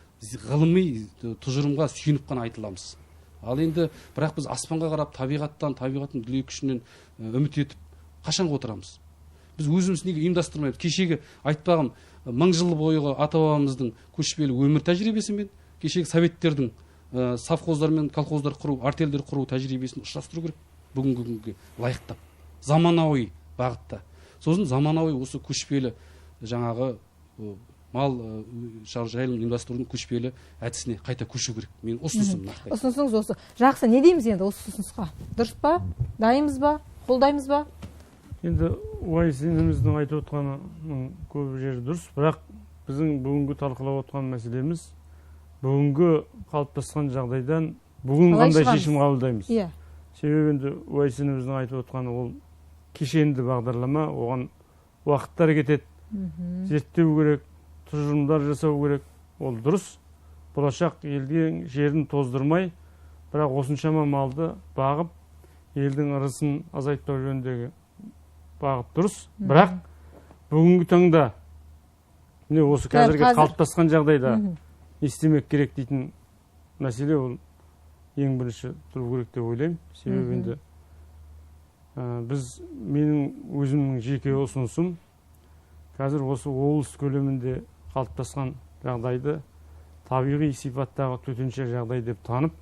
ғылыми тұжырымға сүйеніп қана айтыламыз. Ал енді бірақ біз аспанға қарап табиғаттың дүлей күшінен үміт етіп қашанға отырамыз? Біз өзіміз неге ұйымдастырмаймыз? Кешегі айтпағым 1000 жыл бойғы ата-бабамыздың көшпелі өмір тәжірибесімен, кешегі советтердің совхоздар мен колхоздар құру, артельдер құру тәжірибесін ұштастыру керек. Бүгінгі күнге лайықтап, заманауи бағытта. Сосын заманауи осы көшпелі жаңағы мал жайылым ұйымдастырудың көшпелі әдісіне қайта көшу керек. Мен ұсынысым нақты. Ұсынысыңыз осы. Жақсы, не дейміз енді осы ұсынысқа? Дұрыс па? Дайынбыз ба? Қолдаймыз ба? Енді Уайс ініміздің айтып отқанының көп жері дұрыс, бірақ біздің бүгінгі талқылап отқан мәселеміз бүгінгі қалыптасқан жағдайдан бүгін қандай шешім қабылдаймыз. Себебі енді Уайс ініміздің айтып отқаны ол кешенді бағдарлама, оған уақыттар кетеді, зерттеу керек, тұжырымдар жасау керек, ол дұрыс. Болашақ елдің жерін тоздырмай, бірақ осыншама малды бағып, елдің ырысын азайтпау жөніндегі бағыт дұрыс. Бірақ бүгінгі таңда міне осы қазіргі қалыптасқан жағдайда не істемек керек дейтін мәселе ол ең бірінші тұру керек деп ойлаймын. Себебі енді менің өзімнің жеке ұсынысым қазір осы облыс көлемінде қалыптасқан жағдайды табиғи сипаттағы төтенше жағдай деп танып,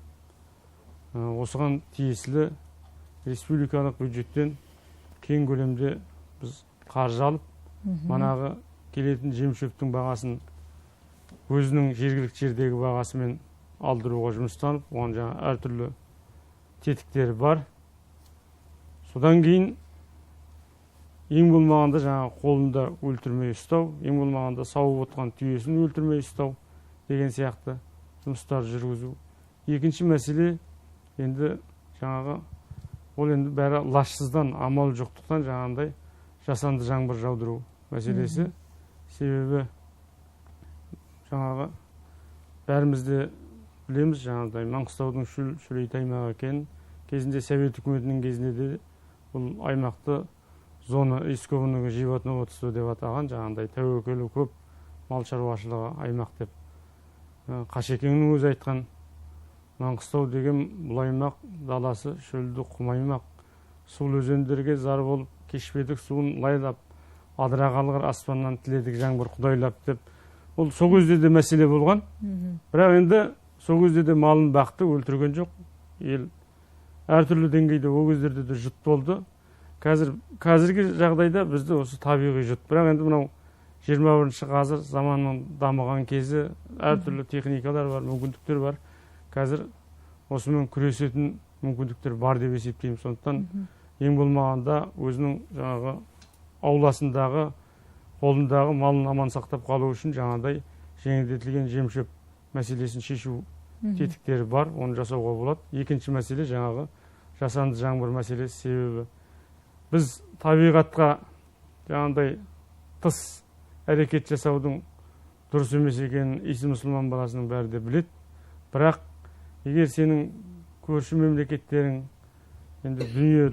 осыған тиесілі республикалық бюджеттен кең көлемде біз қаржы алып, манағы келетін жем-шөптің бағасын өзінің жергілікті жердегі бағасымен алдыруға жұмыстанып, оған жаңа әртүрлі тетіктері бар. Содан кейін ең болмағанда жаңа қолында өлтірмей ұстау, ең болмағанда сауып отқан түйесін өлтірмей ұстау деген сияқты жұмыстар жүргізу. Екінші мәселе енді жаңағы ол енді бәрі лажсыздан, амал жоқтықтан жаңағындай жасанды жаңбыр жаудыру мәселесі. Себебі жаңағы бәріміз де білеміз, жаңағыдай Маңғыстаудың шөлейт аймағы екенін, кезінде Совет үкіметінің кезінде де бұл аймақты зона рискового животноводства деп атаған, жаңағындай тәуекелі көп мал шаруашылығы аймақ деп. Қашекеңнің өзі айтқан, Маңғыстау деген бұл аймақ даласы шөлді құм аймақ, сул өзендерге зар болып, кешпедік суын лайлап, адыра қалғыр аспаннан тіледік жаңбыр құдайлап деп. Ол сол кезде де мәселе болған. Бірақ енді сол кезде де малын бақты, өлтірген жоқ. Ел әртүрлі деңгейде ол кездерде де жұт болды. Қазіргі жағдайда бізде осы табиғи жұт. Бірақ енді мынау 21-ші ғасыр заманның дамыған кезі, әртүрлі техникалар бар, мүмкіндіктер бар. Қазір осымен күресетін мүмкіндіктер бар деп есептеймін. Сондықтан ең болмағанда өзінің жаңағы ауласындағы, қолындағы малын аман сақтап қалу үшін жаңағыдай жеңілдетілген жем-шөп мәселесін шешу тетіктері бар, оны жасауға болады. Екінші мәселе жаңағы жасанды жаңбыр мәселесі. Себебі біз табиғатқа жаңағыдай тыс әрекет жасаудың дұрыс емес екенін иісі мұсылман баласының бәрі де біледі. Бірақ егер сенің көрші мемлекеттерің енді дүние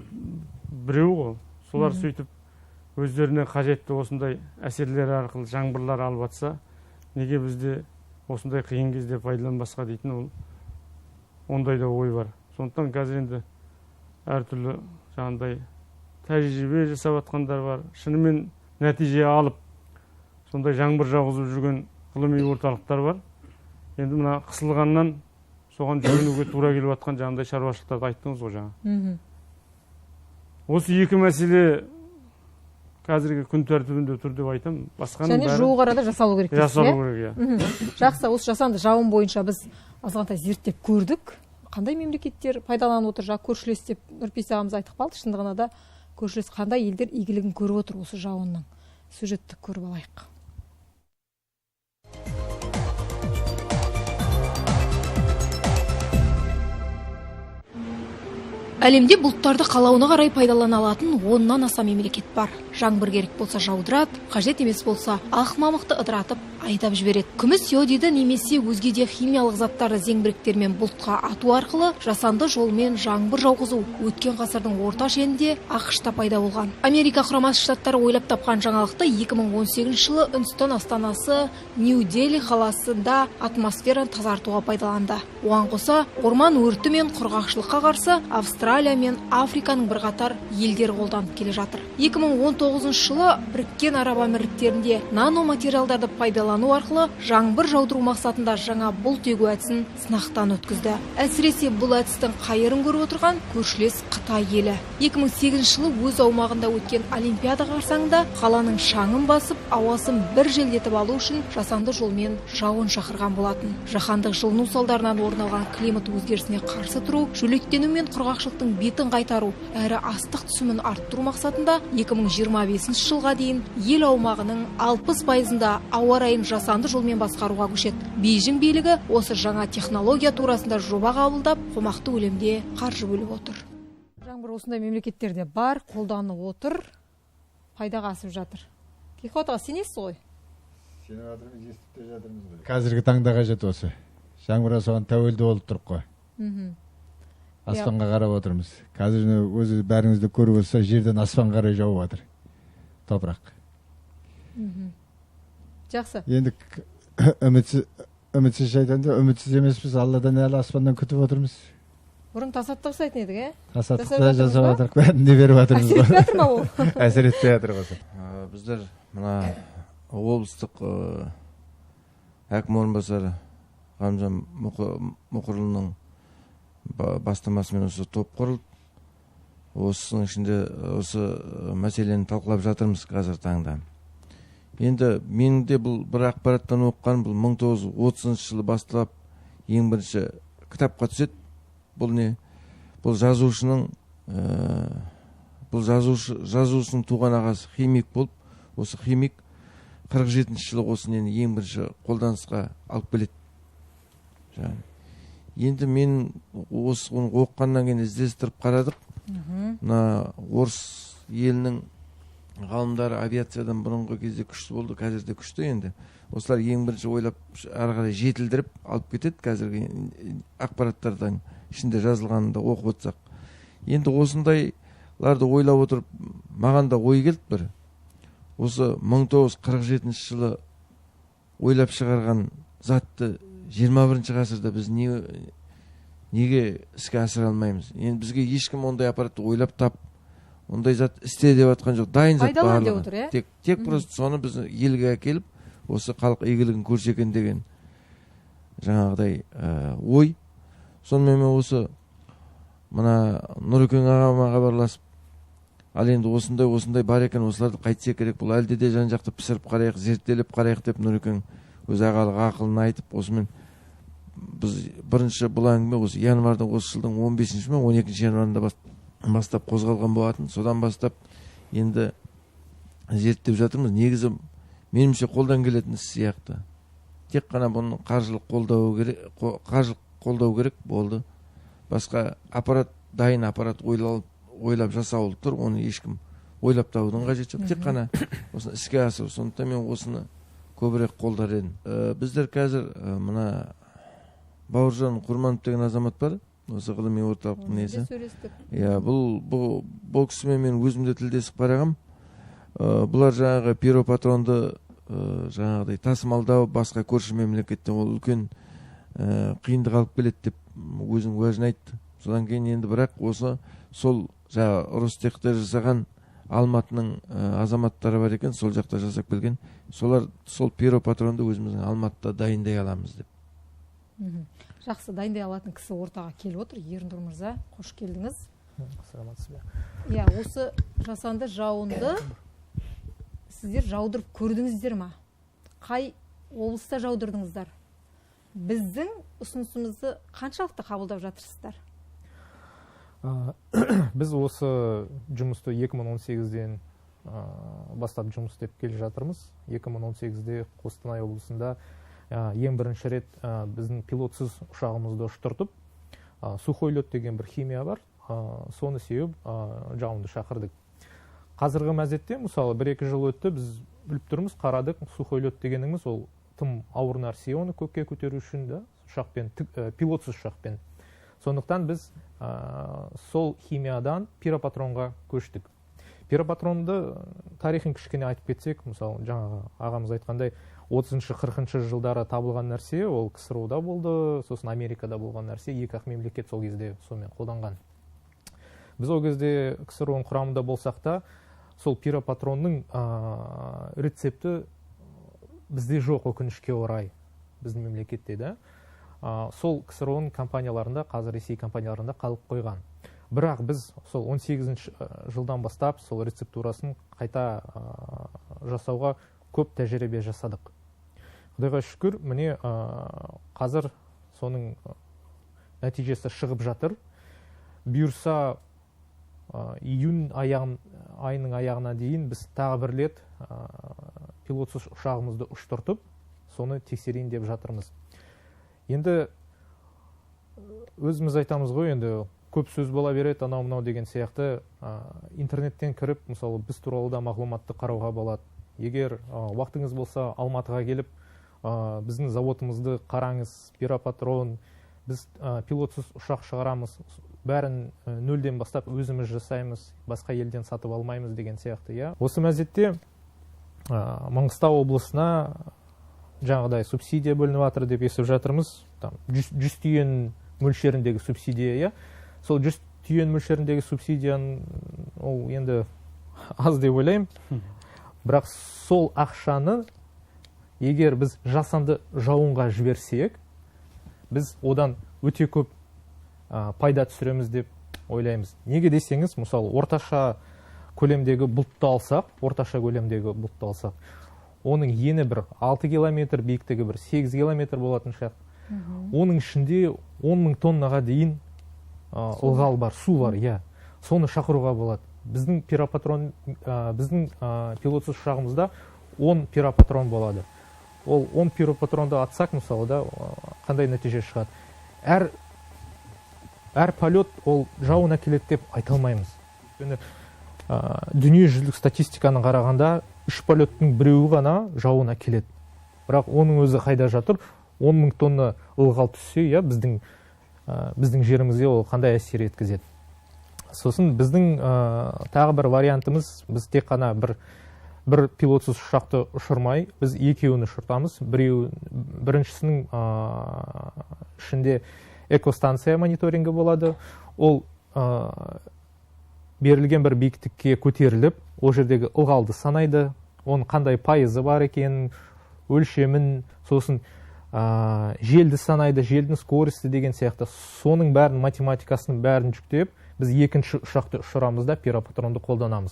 біреу ғой, солар сөйтіп өздеріне қажетті осындай әсерлер арқылы жаңбырлар алып жатса, неге бізде осындай қиын кезде пайдаланбасқа дейтін ол ондай да ой бар. Сондықтан қазір енді әртүрлі жаңағыдай тәжірибе жасап жатқандар бар. Шынымен нәтиже алып, сондай жаңбыр жауғызып жүрген ғылыми орталықтар бар. Енді мына қысылғаннан соған жүгінуге тура келіп жатқан жаңағыдай шаруашылықтарды айттыңыз ғой жаңа. Осы екі мәселе қазіргі күн тәртібінде тұр деп айтам. Және жуық арада жасалу керек. Жасалу керек, иә. Жақсы, осы жасанды жауын бойынша біз азғантай зерттеп көрдік. Қандай мемлекеттер пайдаланып отыр, жаңа көршілес деп Нұрпейіс ағамыз айтып қалды. Шындығында да көршілес қандай елдер игілігін көріп отыр осы жауынның. Сюжетті көріп алайық. Әлемде бұлттарды қалауына қарай пайдалана алатын 10-нан аса мемлекет бар. Жаңбыр керек болса жаудырады, қажет емес болса ақ мамықты ыдыратып айдап жібереді. Күміс иодиді немесе өзге де химиялық заттарды зеңбіректермен бұлтқа ату арқылы жасанды жолмен жаңбыр жауғызу өткен ғасырдың орта шенінде ақш-та пайда болған. Америка құрама штаттары ойлап тапқан жаңалықты 2018 жылы Үндістан астанасы Нью-Дели қаласында атмосфераны тазартуға пайдаланды. Оған қоса орман өрті мен құрғақшылыққа қарсы Австралия мен Африканың бірқатар елдер қолданып келе жатыр. 2019 жылы Біріккен Араб Әмірліктерінде наноматериалдарды пайдалану арқылы жаңбыр жаудыру мақсатында жаңа бұлт егу әдісін сынақтан өткізді. Әсіресе бұл әдістің қайырын көріп отырған көршілес Қытай елі. 2008 жылы өз аумағында өткен Олимпиада қарсаңында қаланың шаңын басып, ауасын бір желдетіп алу үшін жасанды жолмен жауын шақырған болатын. Жаһандық жылыну салдарынан орын алған климат өзгерісіне қарсы тұру, шөлейттену мен құрғақшылықтың бетін қайтару әрі астық түсімін арттыру мақсатында 2025 жылға дейін ел аумағының 60%-ында ауа райын жасанды жолмен басқаруға көшеді. Бейжің билігі осы жаңа технология турасында жоба қабылдап, қомақты көлемде қаржы бөліп отыр. Жаңбыр осындай мемлекеттерде бар, қолданып отыр, пайдаға асып жатыр. Кихотаға сенесіз ғой? Сеніп жатырмыз, естіп те жатырмыз ғой. Қазіргі таңда қажет осы. Жаңбыр соған тәуелді болып тұрып қой. Аспанға қарап отырмыз. Қазір өзі бәріңізді көріп отырса, жерден аспан қарай жауып жатыр. Топырақ. Жақсы. Енді үмітсіз айтқанда, үмітсіз емеспіз, Алладан әлі аспаннан күтіп отырмыз. Бұрын тасаттық жасайтын едік, е? Тасаттықта жасап жатырық, бәрін де беріп жатырмыз. Әсер етіп жатыр ма ол? Әсер етіп жатыр ғой. Біздер мына облыстық әкім орынбасары Ғамжан Мұқырұлының бастамасымен осы топ құрылды. Осының ішінде осы мәселені талқылап жатырмыз қазір таңда. Енді менің де бұл бір ақпараттан оққан, бұл 1930 жылы басталып ең бірінші кітапқа түседі. Бұл не? Бұл жазушының жазушының туған ағасы химик болып, осы химик 47 жылы осыны ең бірінші қолданысқа алып келеді. Енді мен оны оққаннан кейін іздестіріп қарадық. Мына орыс елінің ғалымдары авиациядан бұрынғы кезде күшті болды, қазір де күшті енді. Осылар ең бірінші ойлап, ары қарай жетілдіріп алып кетеді қазіргі ақпараттардан ішінде жазылғанында оқып отырсақ. Енді осындайларды ойлап отырып, маған да ой келді бір. Осы 1947 жылы ойлап шығарған затты 21 ғасырда біз неге іске асыра алмаймыз? Енді бізге ешкім ондай аппаратты ойлап тап, ондай зат істе деп жатқан жоқ, дайын зат барлығы. Тек просто соны біз елге әкеліп, осы халық игілігін көрсе екен деген жаңағыдай ой. Сонымен мен осы мына Нұрекең ағама хабарласып, ал енді осындай бар екен, осыларды қайтсе керек, бұл әлде де жан жақты пісіріп қарайық, зерттеліп қарайық деп Нұрекең өз ағалық ақылын айтып, осымен біз бірінші бұл әңгіме осы январда, осы жылдың 15-ші мен 12-ші январында бастап қозғалған болатын. Содан бастап енді зерттеп жатырмыз. Негізі меніңше қолдан келетін іс сияқты. Тек қана бұны қаржылық қолдау керек болды. Басқа аппарат, дайын аппарат ойлап жасаулы тұр, оны ешкім ойлап табудың қажеті жоқ. Тек қана осыны іске асыру. Сондықтан мен осыны көбірек қолдар едім. Біздер қазір мына Бауыржан Құрманов деген азамат бар, осы ғылыми орталықтың несі. Бұл кісімен мен өзімде тілдесіп қарағам. бұлар жаңағы пиропатронды жаңағыдай тасымалдау басқа көрші мемлекеттен ол үлкен қиындық алып келеді деп өзінің уәжін айтты. Содан кейін енді бірақ сол жаңағы Ростехте жасаған Алматының азаматтары бар екен, сол жақта жасап келген. Солар сол пиропатронды өзіміздің Алматыда дайындай аламыз деп. Жақсы, дайындай алатын кісі ортаға келіп отыр. Ернұр мырза, қош келдіңіз. Саламатсыз ба? Иә, осы жасанды жауынды сіздер жаудырып көрдіңіздер ма? Қай облыста жаудырдыңыздар? Біздің ұсынысымызды қаншалықты қабылдап жатырсыздар? Біз осы жұмысты 2018-ден бастап жұмыс істеп келе жатырмыз. 2018-де Қостанай облысында ең бірінші рет біздің пилотсыз ұшағымызды ұштыртып, сухой лед деген бір химия бар, соны сеуіп жауынды шақырдық. Қазіргі мезетте, мысалы, 1-2 жыл өтті, біз біліп тұрмыз, қарадық, сухой лед дегеніміз ол тым ауыр нәрсе, оны көкке көтеру үшін да, ұшақпен, пилотсыз ұшақпен. Сондықтан біз сол химиядан пиропатронға көштік. Пиропатронды тарихын кішкене айтып кетсек, мысалы, жаңағы ағамыз айтқандай, 30-40 жылдары табылған нәрсе, ол КСРО-да болды, сосын Америкада болған нәрсе, екі-ақ мемлекет сол кезде сонымен қолданған. Біз ол кезде КСРО-ның құрамында болсақ та, сол пиропатронның рецепті бізде жоқ, өкінішке орай, біздің мемлекетте да. Сол КСРО-ның компанияларында, қазір Ресей компанияларында қалып қойған. Бірақ біз сол 18 жылдан бастап сол рецептурасын қайта жасауға көп тәжірибе жасадық. Құдайға шүкір, міне қазір соның нәтижесі шығып жатыр. Бұйырса июнь айының аяғына дейін біз тағы бір рет пилотсыз ұшағымызды ұштыртып, соны тексерейін деп жатырмыз. Енді өзіміз айтамыз ғой, енді көп сөз бола береді, анау-мынау деген сияқты. Интернеттен кіріп, мысалы, біз туралы да мағлұматты қарауға болады. Егер уақытыңыз болса, Алматыға келіп, біздің заводымызды қараңыз, пиропатрон, біз пилотсыз ұшақ шығарамыз, бәрін нөлден бастап өзіміз жасаймыз, басқа елден сатып алмаймыз деген сияқты. Осы мезетте Маңғыстау облысына жаңағыдай субсидия бөлініп жатыр деп естіп жатырмыз. 100 түйін мөлшеріндегі субсидия. Сол 100 түйін мөлшеріндегі субсидияның ол енді аз деп ойлаймын. Бірақ сол ақшаны егер біз жасанды жауынға жіберсек, біз одан өте көп пайда түсіреміз деп ойлаймыз. Неге десеңіз, мысалы, орташа көлемдегі бұлтты алсақ, оның ені бір 6 километр, биіктігі бір 8 километр болатын шығар. Оның ішінде 10 000 тоннаға дейін ылғал бар, су бар, соны шақыруға болады. Біздің пилотсыз ұшағымызда 10 пиропатрон болады. Ол 10 пиропатронды атсақ, мысалы, да, қандай нәтиже шығады. Әр полет ол жауын әкеледі деп айта алмаймыз. Дүниежүзілік статистиканы қарағанда 3 полеттің біреуі ғана жауын әкеледі. Бірақ оның өзі қайда жатыр? 10 000 тонна ылғал түссе, біздің жерімізге ол қандай әсер еткізеді. Сосын біздің тағы бір вариантымыз, біз тек қана бір пилотсыз ұшақты ұшырмай, біз екеуін ұшыртамыз. Біріншісінің ішінде экостанция мониторингі болады. Ол берілген бір биіктікке көтеріліп, ол жердегі ылғалды санайды, оның қандай пайызы бар екенін, өлшемін, сосын желді санайды, желдің скорості деген сияқты. Соның бәрін, математикасының бәрін жүктеп, біз екінші ұшақты ұшырамыз да пиропатронды қолданамыз.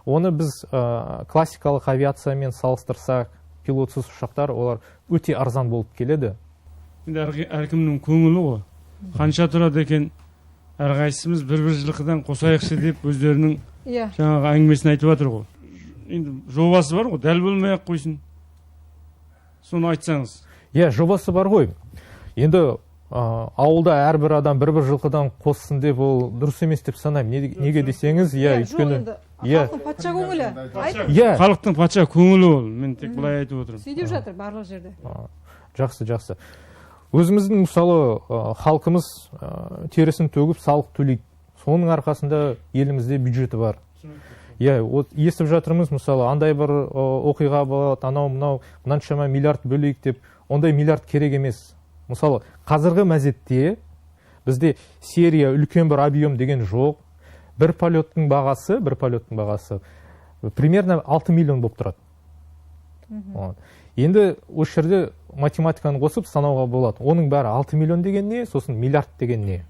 Оны біз классикалық авиациямен салыстырсақ, пилотсыз ұшақтар, олар өте арзан болып келеді. Енді әркімнің көңілі ғой. Қанша тұрады екен, әрқайсымыз бір жылқыдан қосайықшы деп өздерінің жаңағы әңгімесін айтып жатыр ғой. Енді жобасы бар ғой, дәл болмай ақ қойсын. Соны айтсаңыз. Жобасы бар ғой. Енді ауылда әрбір адам бір жылқыдан қоссын деп ол дұрыс емес деп санаймын. Неге десеңіз, халықтың патша көңілі. Халықтың патша көңілі ол. Мен тек былай айтып отырмын. Сөйдеп жатыр барлық жерде. Жақсы. Өзіміздің мысалы халқымыз терісін төгіп салық төлейді. Соның арқасында елімізде бюджеті бар. иә естіп жатырмыз, мысалы андай бір оқиға болады, анау мынау мынаншама миллиард бөлейік деп. Ондай миллиард керек емес. Мысалы қазіргі мезетте бізде серия үлкен бір объем деген жоқ. Бір полеттің бағасы примерно 6 миллион болып тұрады. Енді осы жерде математиканы қосып санауға болады. Оның бәрі 6 миллион деген не, сосын миллиард деген не.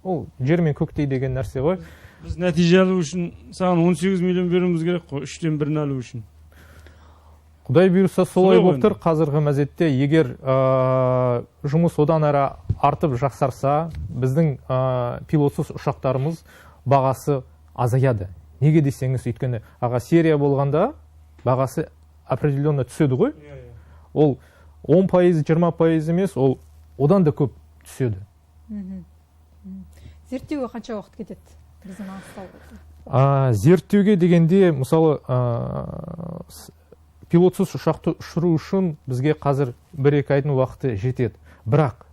Ол жер мен көктей деген нәрсе ғой. Біз нәтиже алу үшін саған 18 миллион беруіміз керек қой, 3-тен 1-ін алу үшін. Құдай бұйырса солай болып тұр. Қазіргі мезетте егер жұмыс одан әрі артып жақсарса, біздің пилотсыз ұшақтарымыз бағасы азаяды. Неге десеңіз, өйткені серия болғанда бағасы определенно түседі ғой. Ол 10%, 20% емес, ол одан да көп түседі. Зерттеуге қанша уақыт кетеді? Біздің Маңғыстауға. Зерттеуге дегенде, мысалы, пилотсыз ұшақты ұшыру үшін бізге қазір 1-2 айдың уақыты жетеді. Бірақ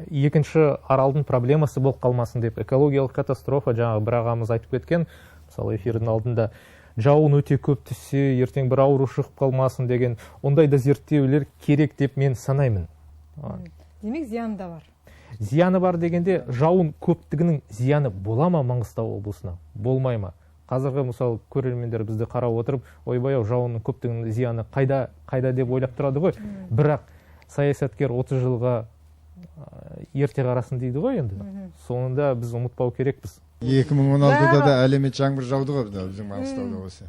екінші аралдың проблемасы болып қалмасын деп, экологиялық катастрофа, жаңағы бір ағамыз айтып кеткен, мысалы эфирдің алдында, жауын өте көп түссе, ертең бір ауру шығып қалмасын деген, ондай да зерттеулер керек деп мен санаймын. Демек, зияны да бар. Зияны бар дегенде, жауын көптігінің зияны бола ма Маңғыстау облысына? Болмай ма? Қазіргі, мысалы, көрермендер бізді қарап отырып, ойбай-ау, жауынның көптігінің зияны қайда деп ойлап тұрады ғой. Бірақ саясаткер 30 жылға ерте қарасын дейді ғой енді. Соңында біз ұмытпау керекпіз. 2016-да да әлемет жаңбыр жауды ғой біздің Маңғыстауда осы.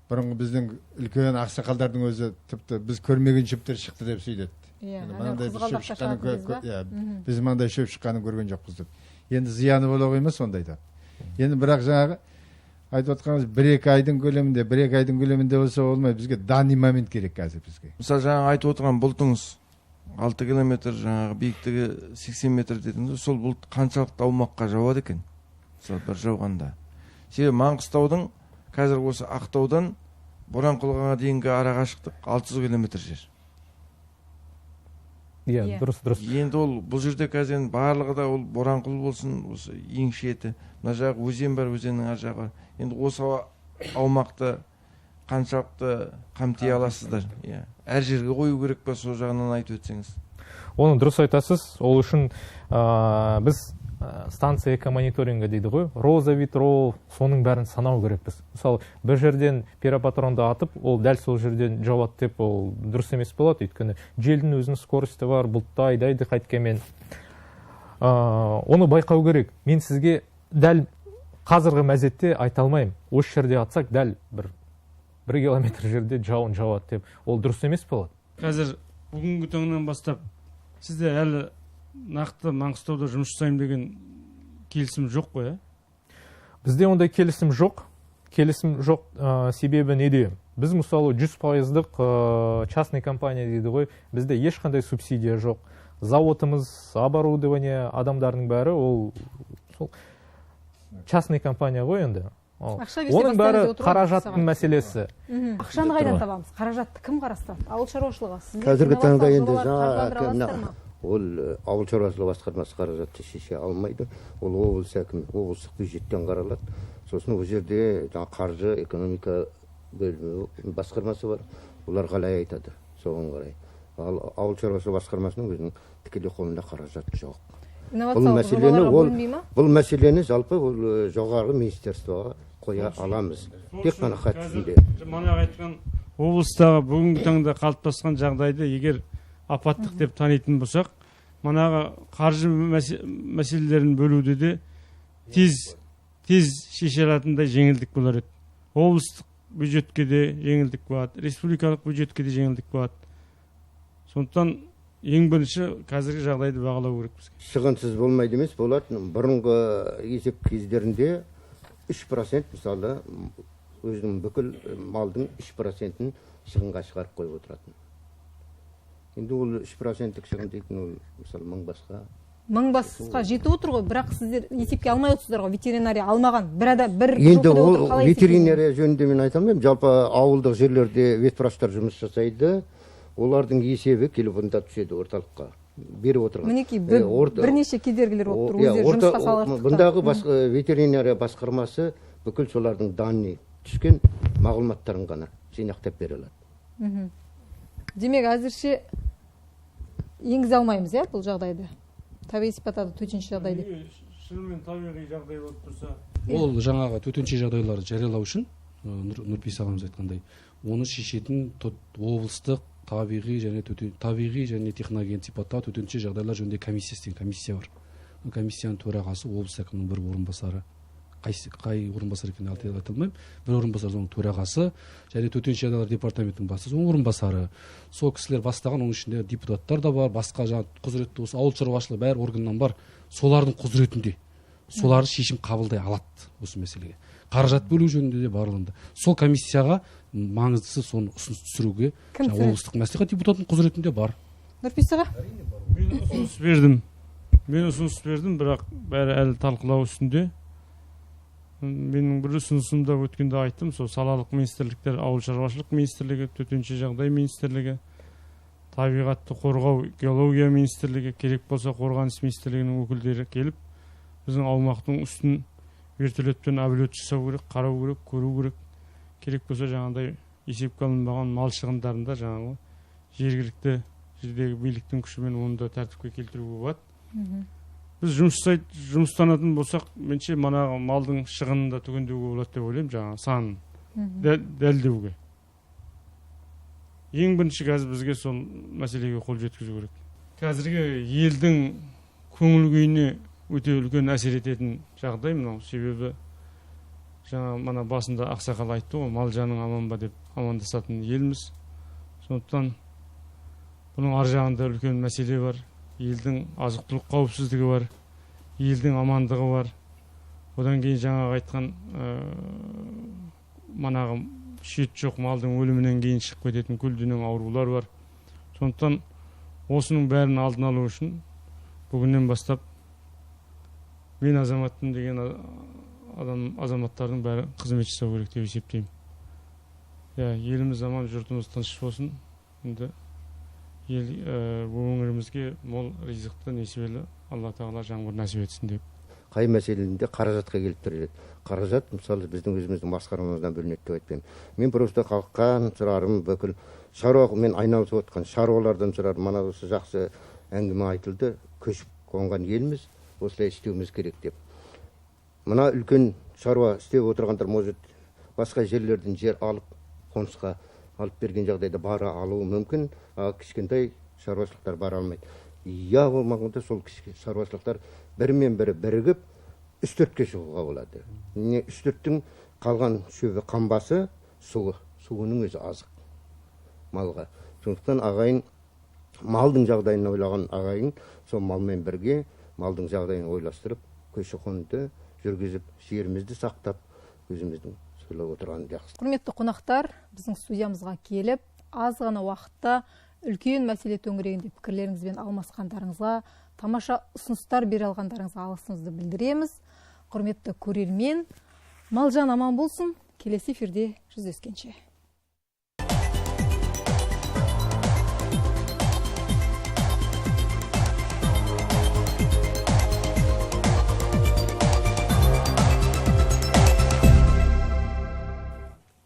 Бұрынғы біздің үлкен ақсақалдардың өзі тіпті біз көрмеген шөптер шықты деп сөйдеді. Біз мынандай шөп шыққанын көрген жоқпыз деп. Енді зияны бола қоймас ондайда. Енді бірақ жаңағы айтып отқанымыз 1-2 айдың көлемінде болса болмай, бізге данный момент керек қазір бізге. Мысалы жаңағы айтып отырған бұлтыңыз 6 километр, жаңағы биіктігі 80 метр дедіңіз, сол бұлт қаншалықты аумаққа жауады екен? Мысалы бір жауғанда. Себебі Маңғыстаудың қазір осы Ақтаудан Боранқұлғаға дейінгі арақашықтық 600 километр жер. Иә, дұрыс. Енді ол бұл жерде қазір барлығы да ол Боранқұл болсын, осы ең шеті, мына жағы өзен бар, өзеннің ар жағы. Енді осы аумақты қаншалықты қамти аласыздар? Әр жерге қою керек па, сол жағынан айтып өтсеңіз. Оны дұрыс айтасыз. Ол үшін біз станция экомониторингі дейді ғой, роза ветров, соның бәрін санау керекпіз. Мысалы, бір жерден пиропатронды атып, ол дәл сол жерден жауады деп, ол дұрыс емес болады, өйткені желдің өзінің скорості бар, бұлтта айдайды қайткенмен. Оны байқау керек. Мен сізге дәл қазіргі мезетте айта алмаймын. Осы жерде атсақ дәл бір километр жерде жауын жауады деп, ол дұрыс емес болады. Қазір бүгінгі таңнан бастап сізде әлі нақты Маңғыстауда жұмыс жасаймын деген келісім жоқ қой, Бізде ондай келісім жоқ. Себебі неде? Біз мысалы 100%-дық частный компания дейді ғой. Бізде ешқандай субсидия жоқ. Заводымыз, оборудование, адамдардың бәрі ол частный компания ғой енді. Оның бәрі қаражаттың мәселесі. Ақшаны қайдан табамыз? Қаражатты кім қарастырады? Ауыл шаруашылығы. Қазіргі таңда енді ол ауыл шаруашылығы басқармасы қаражатты шеше алмайды. Ол облыс әкімі, облыстық бюджеттен қаралады. Сосын ол жерде қаржы, экономика бөлімі басқармасы бар. Олар қалай айтады, соған қарай. Ал ауыл шаруашылығы басқармасының өзінің тікелей қолында қаражат жоқ. Бұл мәселені жалпы жоғарғы министерствоға қоя аламыз. Тек қана хат жүзінде. Манағы айтқан облыстағы бүгінгі таңда қалыптасқан жағдайды егер апаттық деп танитын болсақ, манағы қаржы мәселелерін бөлуде де тез шеше алатындай жеңілдік болар еді. Облыстық бюджетке де жеңілдік болады, республикалық бюджетке де жеңілдік болады. Сондықтан ең бірінші қазіргі жағдайды бағалау керек бізге. Шығынсыз болмайды емес, болады. Бұрынғы есеп кездерінде 3% мысалы өзінің бүкіл малдың 3%-ін шығынға шығарып қойып отыратын. Енді ол 3%-тік шығын дейтін ол мысалы мың басқа жетіп отыр ғой, бірақ сіздер есепке алмай отырсыздар ғой, ветеринария алмаған. Енді ол ветеринария жөнінде мен айта алмаймын. Жалпы ауылдық жерлерде ветврачтар жұмыс жасайды. Олардың есебі телефонда түседі орталыққа. беріп отырған. Мінекей бірнеше кедергілер болып тұр, өздері жұмысқа салғырттықта. Бұндағы ветеринария басқармасы бүкіл солардың данный түскен мағлұматтарын ғана жинақтап бере алады. Демек, әзірше енгізе алмаймыз, бұл жағдайды. Табиғи сипаттағы төтенше жағдайды. Шынымен табиғи жағдай болып тұрса, ол жаңағы төтенше жағдайларды жариялау үшін Нұрпейіс ағамыз айтқандай, оны шешетін облыстық табиғи және техногендік сипаттағы төтенше жағдайлар жөніндегі комиссия бар. Комиссияның төрағасы облыс әкімінің бір орынбасары, қай орынбасар екенін айта алмаймын, бір орынбасар соның төрағасы және төтенше жағдайлар департаментінің бастығы соның орынбасары. Сол кісілер бастаған, оның ішінде депутаттар да бар, басқа құзыретті осы ауыл шаруашылығы бәр органнан бар, солардың құзыретінде соларды шешім қабылдай алады осы мәселеге. Қаражат бөлу жөнінде де барлығында. Сол комиссияға маңыздысы соны ұсыныс түсіруге облыстық мәслихат депутатының құзыретінде бар. Нұрпейіс аға? Мен ұсыныс бердім, бірақ бәрі әлі талқылау үстінде. Менің бір ұсынысымда өткенде айттым, сол салалық министрліктер, ауыл шаруашылық министрлігі, төтенше жағдай министрлігі, табиғатты қорғау, геология министрлігі, керек болса қорғаныс министрлігінің өкілдері келіп, біздің аумақтың үстін вертолетпен әбілет жасау керек, қарау керек, көру керек. Керек болса жаңағыдай есепке алынбаған мал шығындарында жаңағы жергілікті жердегі биліктің күшімен оны да тәртіпке келтіруге болады. Біз жұмыстанатын болсақ, менше манағы малдың шығынын да түгендеуге болады деп ойлаймын, жаңағы санын дәлдеуге. Ең бірінші қазір бізге сол мәселеге қол жеткізу керек. Қазіргі елдің көңіл күйіне өте үлкен әсер ететін жағдай мынау, себебі жаңа мана басында ақсақал айтты ғой, мал жаның аман ба деп амандасатын елміз. Сондықтан бұның ар жағында үлкен мәселе бар. Елдің азық-түлік қауіпсіздігі бар, елдің амандығы бар. Одан кейін жаңағы айтқан манағы шет жоқ малдың өлімінен кейін шығып кететін көлденең аурулар бар. Сондықтан осының бәрін алдын алу үшін бүгіннен бастап мен азаматтым деген азаматтардың бәрі қызмет жасау керек деп есептеймін. Еліміз аман, жұртымыз тыныш болсын. Енді өңірімізге мол ризықты, несібелі Алла тағала жаңбыр нәсіп етсін деп. Қай мәселелерінде қаражатқа келіп тұрады. Қаражат мысалы біздің өзіміздің басқармамыздан бөлінеді деп айтпаймын. Мен просто халықтан сұрарым, бүкіл шаруамен айналысып отқан шаруалардан сұрарым. Мана осы жақсы әңгіме айтылды, көшіп қонған елміз, осылай істеуіміз керек деп. Мына үлкен шаруа істеп отырғандар может басқа жерлерден жер алып, қонысқа алып берген жағдайда бара алуы мүмкін, кішкентай шаруашылықтар бара алмайды. Болмағанда сол шаруашылықтар бірімен бірі бірігіп 3-4-ке шығуға болады. 3-4-тің қалған шөбі қамбасы суының өзі азық малға. Сондықтан ағайын малдың жағдайын ойлаған ағайын сол малмен бірге малдың жағдайын ойластырып, көші-қонды жүргізіп, жерімізді сақтап, өзіміздің сөйлеп отырған жақсы. Құрметті қонақтар, біздің студиямызға келіп, аз ғана уақытта үлкен мәселе төңірегінде пікірлеріңізбен алмасқандарыңызға, тамаша ұсыныстар бере алғандарыңызға алғысымызды білдіреміз. Құрметті көрермен, мал жан аман болсын. Келесі эфирде жүздескенше.